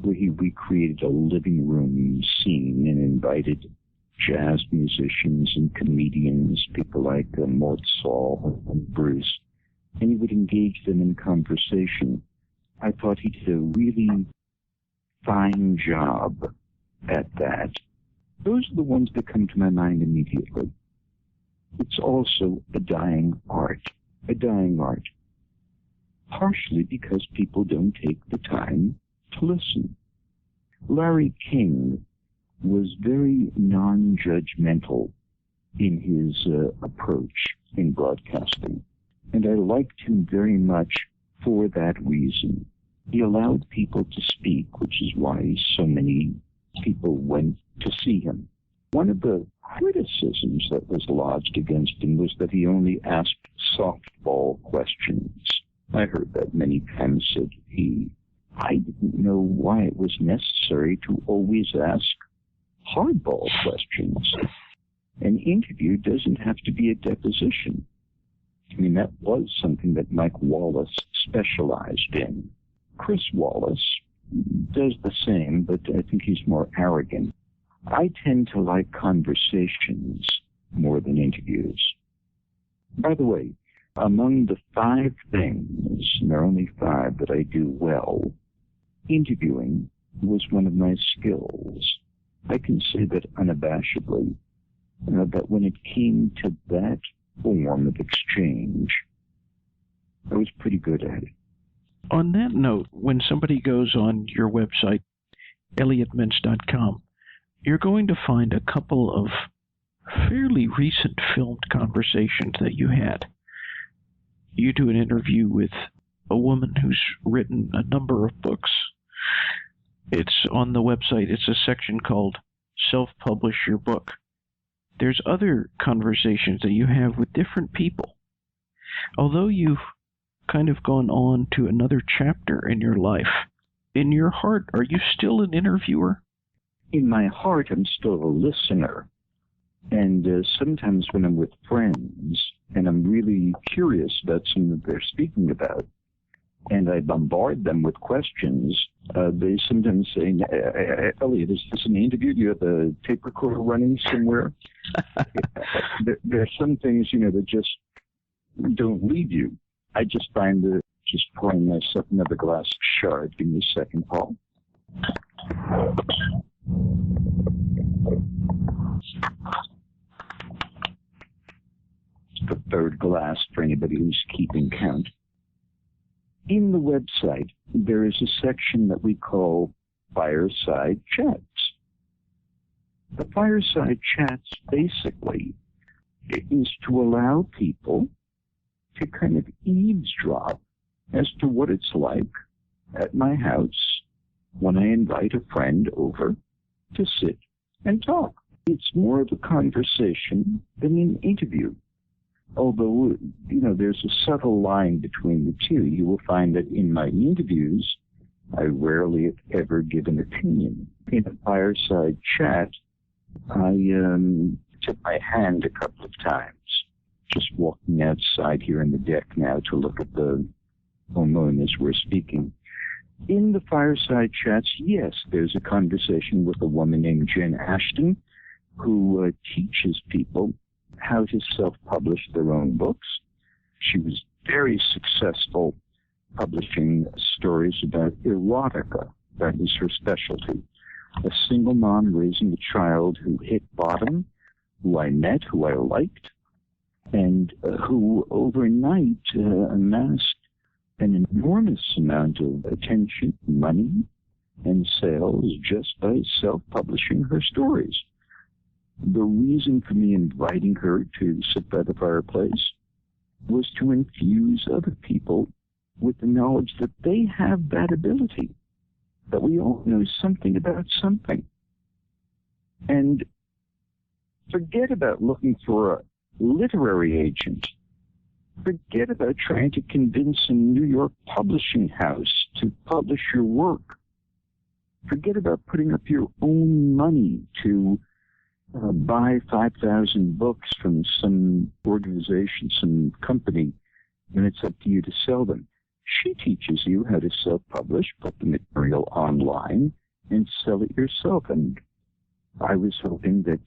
where he recreated a living room scene and invited jazz musicians and comedians, people like Mort Saul and Bruce, and he would engage them in conversation. I thought he did a really fine job at that. Those are the ones that come to my mind immediately. it's also a dying art, partially because people don't take the time to listen. Larry King was very non-judgmental in his approach in broadcasting, and I liked him very much for that reason. He allowed people to speak, which is why so many people went to see him. One of the criticisms that was lodged against him was that he only asked softball questions. I heard that many times, said he. I didn't know why it was necessary to always ask hardball questions. An interview doesn't have to be a deposition. I mean, that was something that Mike Wallace specialized in. Chris Wallace does the same, but I think he's more arrogant. I tend to like conversations more than interviews. By the way, among the 5 things, and there are only 5 that I do well, interviewing was one of my skills. I can say that unabashedly, that when it came to that form of exchange, I was pretty good at it. On that note, when somebody goes on your website, ElliotMintz.com, you're going to find a couple of fairly recent filmed conversations that you had. You do an interview with a woman who's written a number of books. It's on the website. It's a section called Self-Publish Your Book. There's other conversations that you have with different people. Although you've kind of gone on to another chapter in your life, in your heart, are you still an interviewer? In my heart, I'm still a listener. And sometimes when I'm with friends and I'm really curious about something that they're speaking about, and I bombard them with questions, they sometimes say, Elliot, is this an interview? Do you have a tape recorder running somewhere? There are some things, that just don't leave you. I just find that just pouring myself another glass of Chard. Give me a second, Paul. It's the 3rd glass for anybody who's keeping count. In the website, there is a section that we call Fireside Chats. The Fireside Chats basically is to allow people to kind of eavesdrop as to what it's like at my house when I invite a friend over to sit and talk. It's more of a conversation than an interview. Although, there's a subtle line between the two. You will find that in my interviews, I rarely ever give an opinion. In a fireside chat, I took my hand a couple of times, just walking outside here on the deck now to look at the moon as we're speaking. In the fireside chats, yes, there's a conversation with a woman named Jen Ashton who teaches people how to self-publish their own books. She was very successful publishing stories about erotica. That was her specialty. A single mom raising a child who hit bottom, who I met, who I liked, and who overnight amassed an enormous amount of attention, money, and sales just by self-publishing her stories. The reason for me inviting her to sit by the fireplace was to infuse other people with the knowledge that they have that ability, that we all know something about something. And forget about looking for a literary agent. Forget about trying to convince a New York publishing house to publish your work. Forget about putting up your own money to buy 5,000 books from some organization, some company, and it's up to you to sell them. She teaches you how to self-publish, put the material online, and sell it yourself. And I was hoping that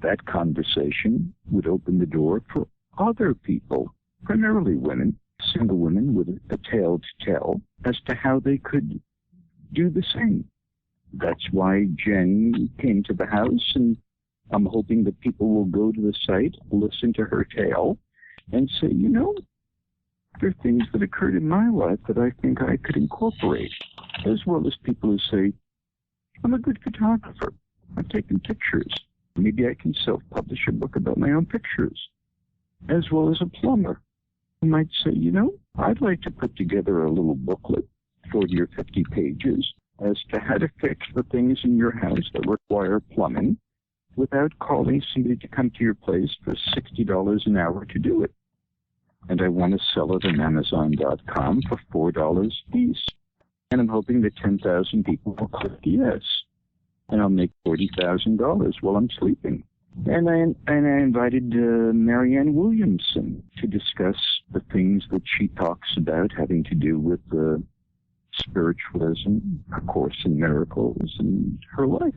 that conversation would open the door for other people, primarily women, single women with a tale to tell, as to how they could do the same. That's why Jen came to the house, and I'm hoping that people will go to the site, listen to her tale, and say, there are things that occurred in my life that I think I could incorporate, as well as people who say, I'm a good photographer. I've taken pictures. Maybe I can self-publish a book about my own pictures, as well as a plumber who might say, I'd like to put together a little booklet, 40 or 50 pages, as to how to fix the things in your house that require plumbing without calling somebody to come to your place for $60 an hour to do it. And I want to sell it on Amazon.com for $4 a piece. And I'm hoping that 10,000 people will click yes. And I'll make $40,000 while I'm sleeping. And I invited Marianne Williamson to discuss the things that she talks about having to do with spiritualism, A Course in Miracles, and her life.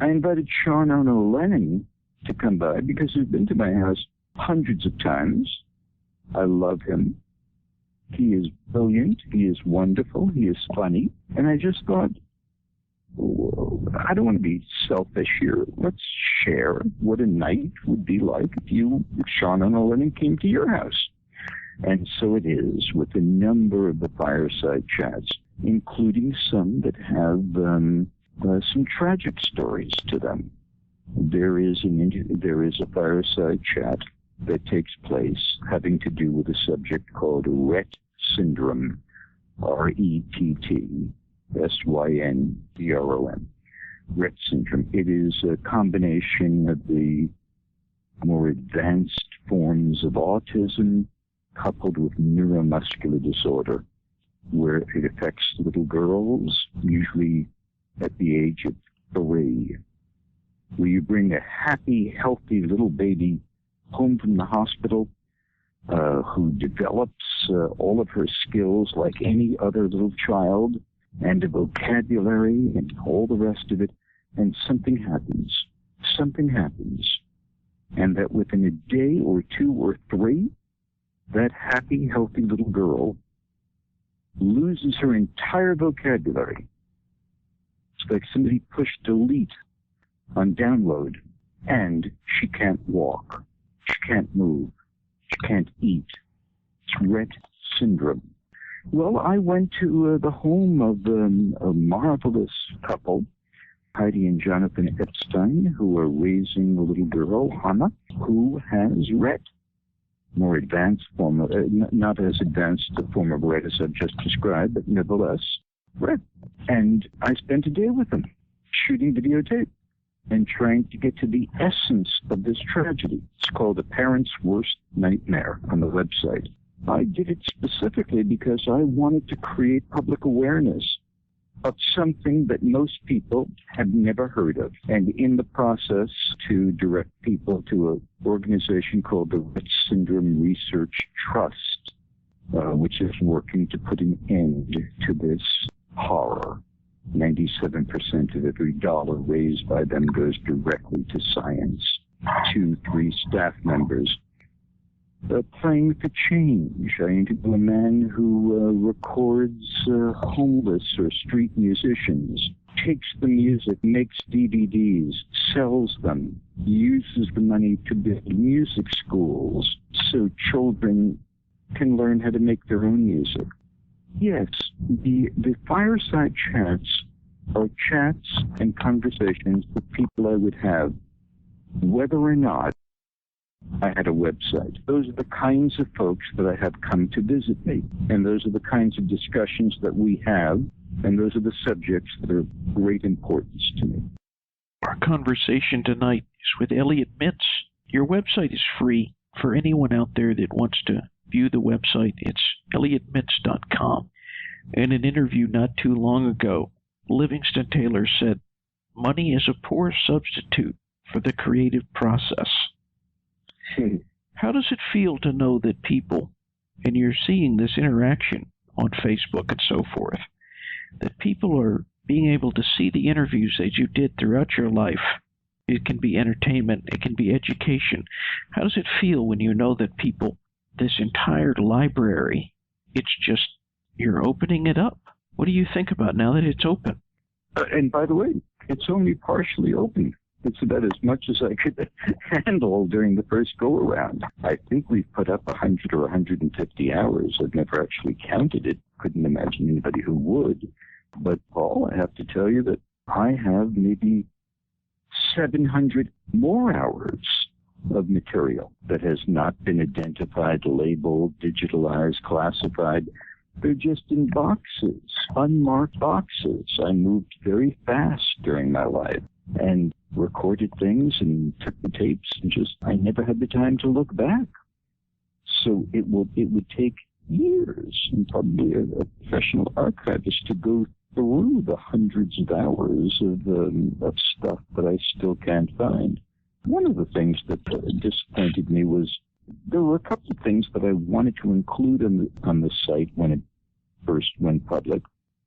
I invited Sean Ono Lennon to come by because he's been to my house hundreds of times. I love him. He is brilliant. He is wonderful. He is funny. And I just thought, I don't want to be selfish here. Let's share what a night would be like if Sean Ono Lennon, came to your house. And so it is with a number of the fireside chats, including some that have some tragic stories to them. There is a fireside chat that takes place having to do with a subject called Rett syndrome, RETT SYNDROM, Rett syndrome. It is a combination of the more advanced forms of autism coupled with neuromuscular disorder, where it affects little girls, usually at the age of 3, where you bring a happy, healthy little baby home from the hospital who develops all of her skills like any other little child, and a vocabulary and all the rest of it, and something happens, and that within a day or 2 or 3, that happy, healthy little girl loses her entire vocabulary. It's like somebody pushed delete on download, and she can't walk, she can't move, she can't eat. It's Rett syndrome. Well, I went to the home of a marvelous couple, Heidi and Jonathan Epstein, who are raising a little girl, Hannah, who has Rett. More advanced form of, not as advanced a form of Rett as I've just described, but nevertheless, Rett. And I spent a day with them, shooting videotape and trying to get to the essence of this tragedy. It's called A Parent's Worst Nightmare on the website. I did it specifically because I wanted to create public awareness of something that most people have never heard of, and in the process to direct people to an organization called the Rett Syndrome Research Trust, which is working to put an end to this horror. 97% of every dollar raised by them goes directly to science. 2-3 staff members. Playing for change. I interview a man who records homeless or street musicians, takes the music, makes DVDs, sells them, uses the money to build music schools so children can learn how to make their own music. Yes, the fireside chats are chats and conversations with people I would have, whether or not I had a website. Those are the kinds of folks that I have come to visit me, and those are the kinds of discussions that we have, and those are the subjects that are of great importance to me. Our conversation tonight is with Elliot Mintz. Your website is free for anyone out there that wants to view the website. It's ElliotMintz.com. In an interview not too long ago, Livingston Taylor said, "Money is a poor substitute for the creative process." How does it feel to know that people, and you're seeing this interaction on Facebook and so forth, that people are being able to see the interviews that you did throughout your life? It can be entertainment, it can be education. How does it feel when you know that people, this entire library, it's just, you're opening it up? What do you think about now that it's open? And by the way, it's only partially open. It's about as much as I could handle during the first go-around. I think we've put up 100 or 150 hours. I've never actually counted it. Couldn't imagine anybody who would. But, Paul, I have to tell you that I have maybe 700 more hours of material that has not been identified, labeled, digitalized, classified. They're just in boxes, unmarked boxes. I moved very fast during my life and recorded things and took the tapes and I never had the time to look back. So it would take years and probably a professional archivist to go through the hundreds of hours of stuff that I still can't find. One of the things that disappointed me was there were a couple of things that I wanted to include on the site when it first went public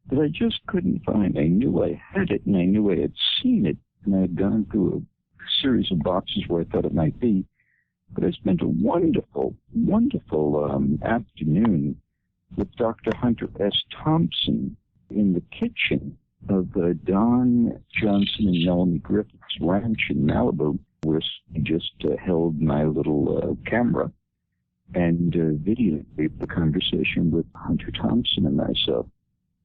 that I just couldn't find. I knew I had it and I knew I had seen it and I had gone through a series of boxes where I thought it might be. But I spent a wonderful, wonderful afternoon with Dr. Hunter S. Thompson in the kitchen of Don Johnson and Melanie Griffith's ranch in Malibu, where he just held my little camera and videotaped the conversation with Hunter Thompson and myself.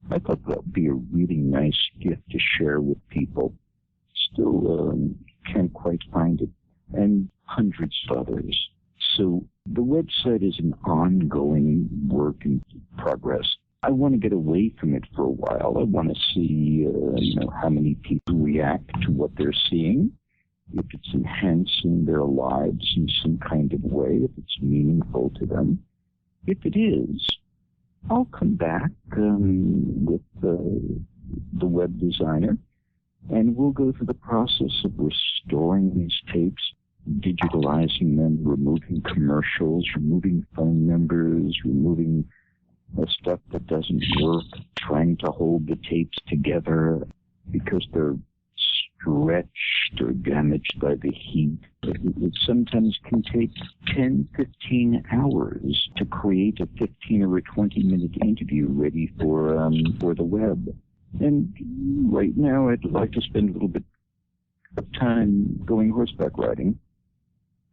I thought that would be a really nice gift to share with people. Still can't quite find it. And hundreds of others. So the website is an ongoing work in progress. I want to get away from it for a while. I want to see, how many people react to what they're seeing, if it's enhancing their lives in some kind of way, if it's meaningful to them. If it is, I'll come back with the web designer, and we'll go through the process of restoring these tapes, digitalizing them, removing commercials, removing phone numbers, removing stuff that doesn't work, trying to hold the tapes together because they're stretched or damaged by the heat. It sometimes can take 10, 15 hours to create a 15 or a 20-minute interview ready for the web. And right now I'd like to spend a little bit of time going horseback riding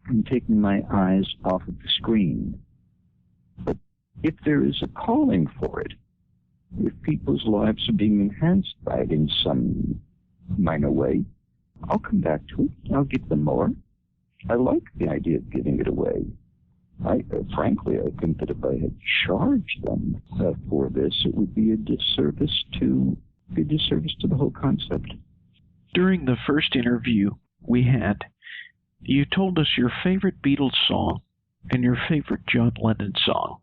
and taking my eyes off of the screen. But if there is a calling for it, if people's lives are being enhanced by it in some minor way, I'll come back to it. I'll give them more. I like the idea of giving it away. Frankly, I think that if I had charged them for this, it would be a disservice to the whole concept. During the first interview we had, you told us your favorite Beatles song and your favorite John Lennon song.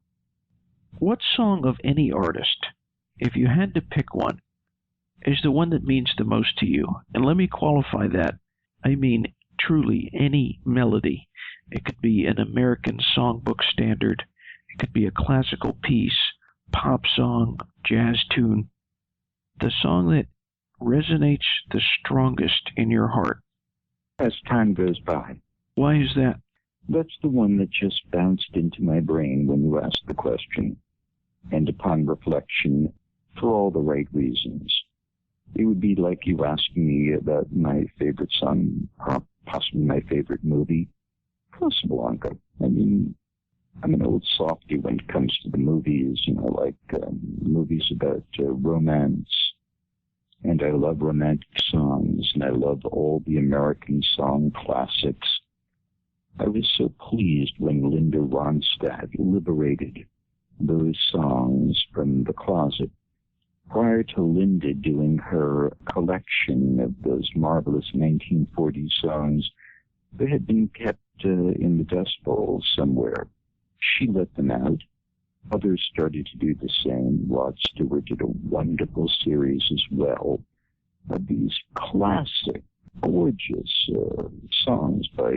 What song of any artist, if you had to pick one, is the one that means the most to you? And let me qualify that. I mean, truly, any melody. It could be an American songbook standard. It could be a classical piece, pop song, jazz tune. The song that resonates the strongest in your heart. As time goes by. Why is that? That's the one that just bounced into my brain when you asked the question. And upon reflection, for all the right reasons. It would be like you asking me about my favorite song, possibly my favorite movie. Casablanca. I mean, I'm an old softy when it comes to the movies, like movies about romance. And I love romantic songs, and I love all the American song classics. I was so pleased when Linda Ronstadt liberated those songs from the closet. Prior to Linda doing her collection of those marvelous 1940s songs, they had been kept in the Dust Bowl somewhere. She let them out. Others started to do the same. Rod Stewart did a wonderful series as well of these classic, gorgeous songs by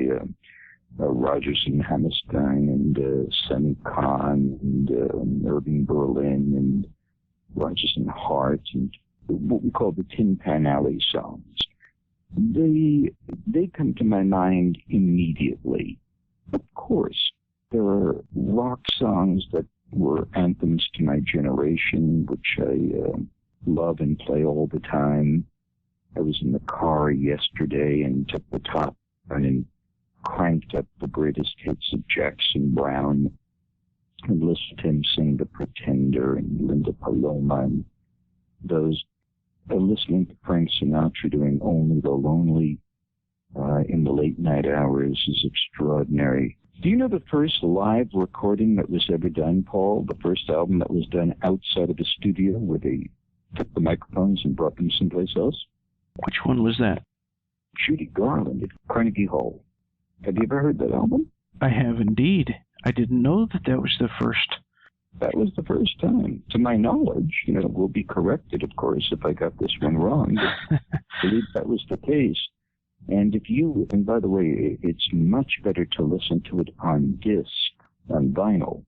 Rodgers and Hammerstein and Sonny Kahn and Irving Berlin and Rodgers and Hart and what we call the Tin Pan Alley songs. They come to my mind immediately. Of course, there are rock songs that were anthems to my generation, which I love and play all the time. I was in the car yesterday and took the top and cranked up the greatest hits of Jackson Browne and listened to him sing The Pretender and Linda Paloma and those. Listening to Frank Sinatra doing Only the Lonely in the late night hours is extraordinary. Do you know the first live recording that was ever done, Paul? The first album that was done outside of a studio where they took the microphones and brought them someplace else? Which one was that? Judy Garland at Carnegie Hall. Have you ever heard that album? I have indeed. I didn't know that was the first. That was the first time. To my knowledge, we'll be corrected, of course, if I got this one wrong. But I believe that was the case. And by the way, it's much better to listen to it on disc, on vinyl,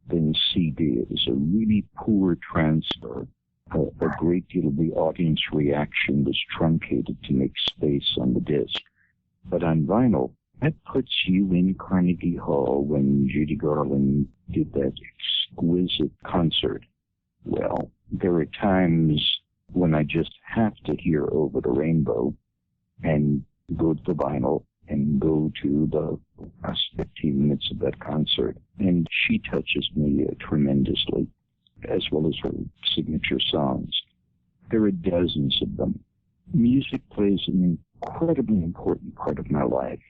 than CD. It was a really poor transfer. A great deal of the audience reaction was truncated to make space on the disc. But on vinyl, that puts you in Carnegie Hall when Judy Garland did that exquisite concert. Well, there are times when I just have to hear Over the Rainbow and go to the vinyl and go to the last 15 minutes of that concert. And she touches me tremendously, as well as her signature songs. There are dozens of them. Music plays an incredibly important part of my life.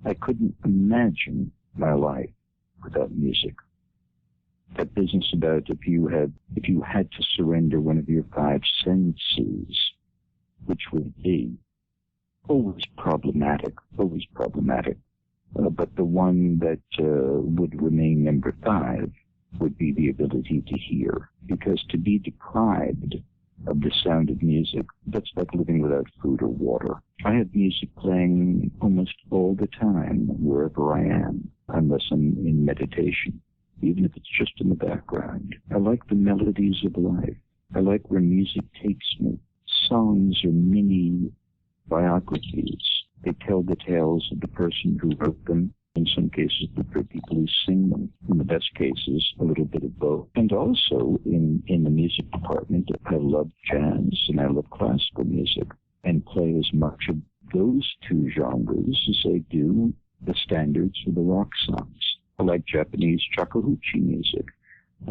I couldn't imagine my life without music. That business about if you had to surrender one of your five senses, which would be always problematic. But the one that would remain number 5 would be the ability to hear. Because to be deprived of the sound of music, that's like living without food or water. I have music playing almost all the time, wherever I am, unless I'm in meditation, even if it's just in the background. I like the melodies of life. I like where music takes me. Songs are mini biographies. They tell the tales of the person who wrote them. In some cases, the people who sing them. In the best cases, a little bit of both. And also, in the music department, I love jazz and I love classical music and play as much of those two genres as I do the standards or the rock songs. I like Japanese shakuhachi music.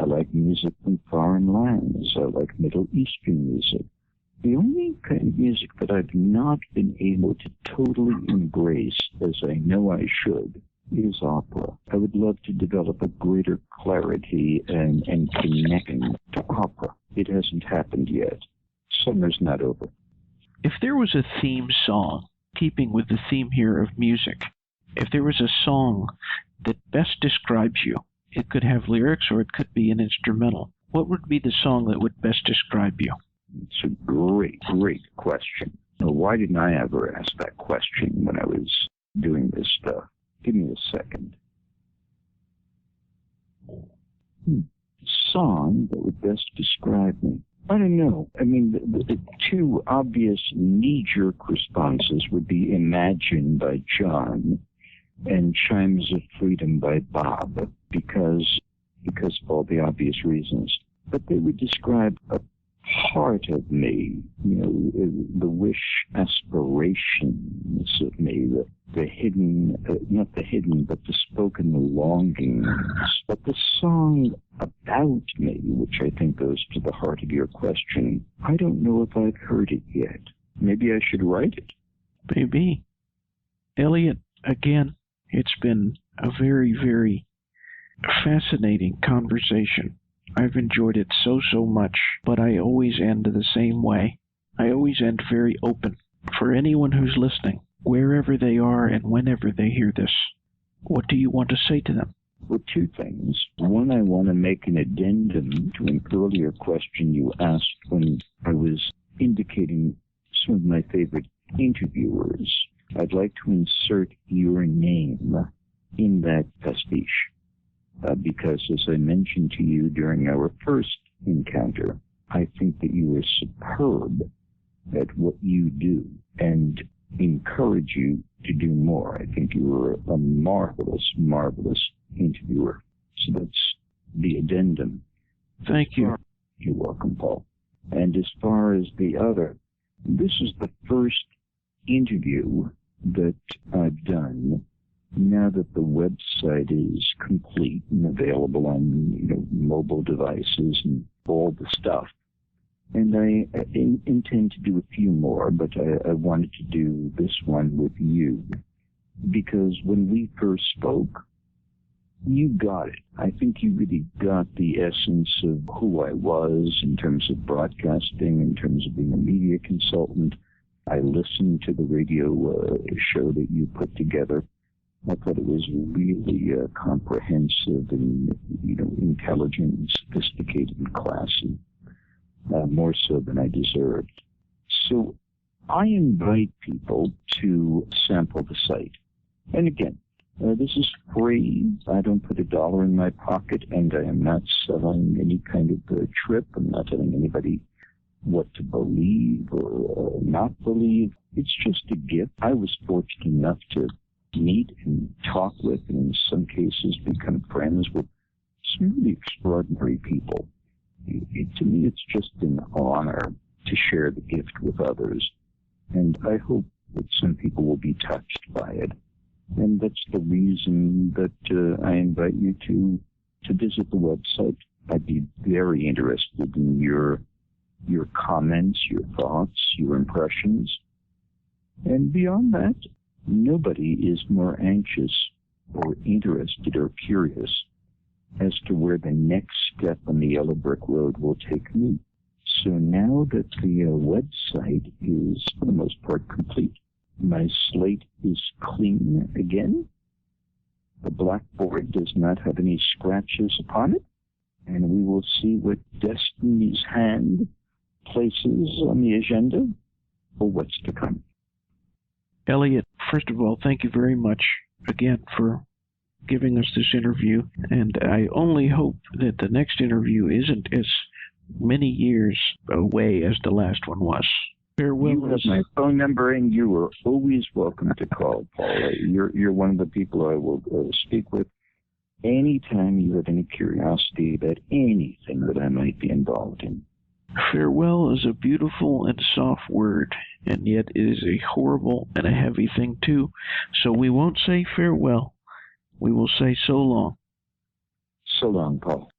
I like music from foreign lands. I like Middle Eastern music. The only kind of music that I've not been able to totally embrace, as I know I should, is opera. I would love to develop a greater clarity and connection to opera. It hasn't happened yet. Summer's not over. If there was a theme song, keeping with the theme here of music, if there was a song that best describes you, it could have lyrics or it could be an instrumental, what would be the song that would best describe you? It's a great question. Why didn't I ever ask that question when I was doing this stuff? Give me a second. Song that would best describe me. I don't know. I mean, the two obvious knee-jerk responses would be Imagine by John and Chimes of Freedom by Bob, because of all the obvious reasons. But they would describe a part of me, the wish aspirations of me, the hidden, not the hidden, but the spoken longings. But the song about me, which I think goes to the heart of your question, I don't know if I've heard it yet. Maybe I should write it. Maybe. Elliot, again, it's been a very, very fascinating conversation. I've enjoyed it so much, but I always end the same way. I always end very open. For anyone who's listening, wherever they are and whenever they hear this, what do you want to say to them? Well, two things. One, I want to make an addendum to an earlier question you asked when I was indicating some of my favorite interviewers. I'd like to insert your name in that pastiche. Because, as I mentioned to you during our first encounter, I think that you are superb at what you do and encourage you to do more. I think you are a marvelous interviewer. So that's the addendum. Thank you. You're welcome, Paul. And as far as the other, This is the first interview that I've done now that the website is complete and available on mobile devices and all the stuff. And I intend to do a few more, but I wanted to do this one with you because when we first spoke, you got it. I think you really got the essence of who I was in terms of broadcasting, in terms of being a media consultant. I listened to the radio show that you put together. I thought it was really comprehensive and, intelligent and sophisticated and classy, more so than I deserved. So I invite people to sample the site. And again, this is free. I don't put $1 in my pocket, and I am not selling any kind of trip. I'm not telling anybody what to believe or not believe. It's just a gift. I was fortunate enough to meet and talk with, and in some cases become friends with some really extraordinary people. To me, it's just an honor to share the gift with others, and I hope that some people will be touched by it. And that's the reason that I invite you to visit the website. I'd be very interested in your comments, your thoughts, your impressions. And beyond that, nobody is more anxious or interested or curious as to where the next step on the yellow brick road will take me. So now that the website is, for the most part, complete, my slate is clean again. The blackboard does not have any scratches upon it, and we will see what destiny's hand places on the agenda for what's to come. Elliot, first of all, thank you very much again for giving us this interview, and I only hope that the next interview isn't as many years away as the last one was. Farewell. You have my phone number, and you are always welcome to call, Paul. You're one of the people I will speak with anytime you have any curiosity about anything that I might be involved in. Farewell is a beautiful and soft word, and yet it is a horrible and a heavy thing too. So we won't say farewell. We will say so long. So long, Paul.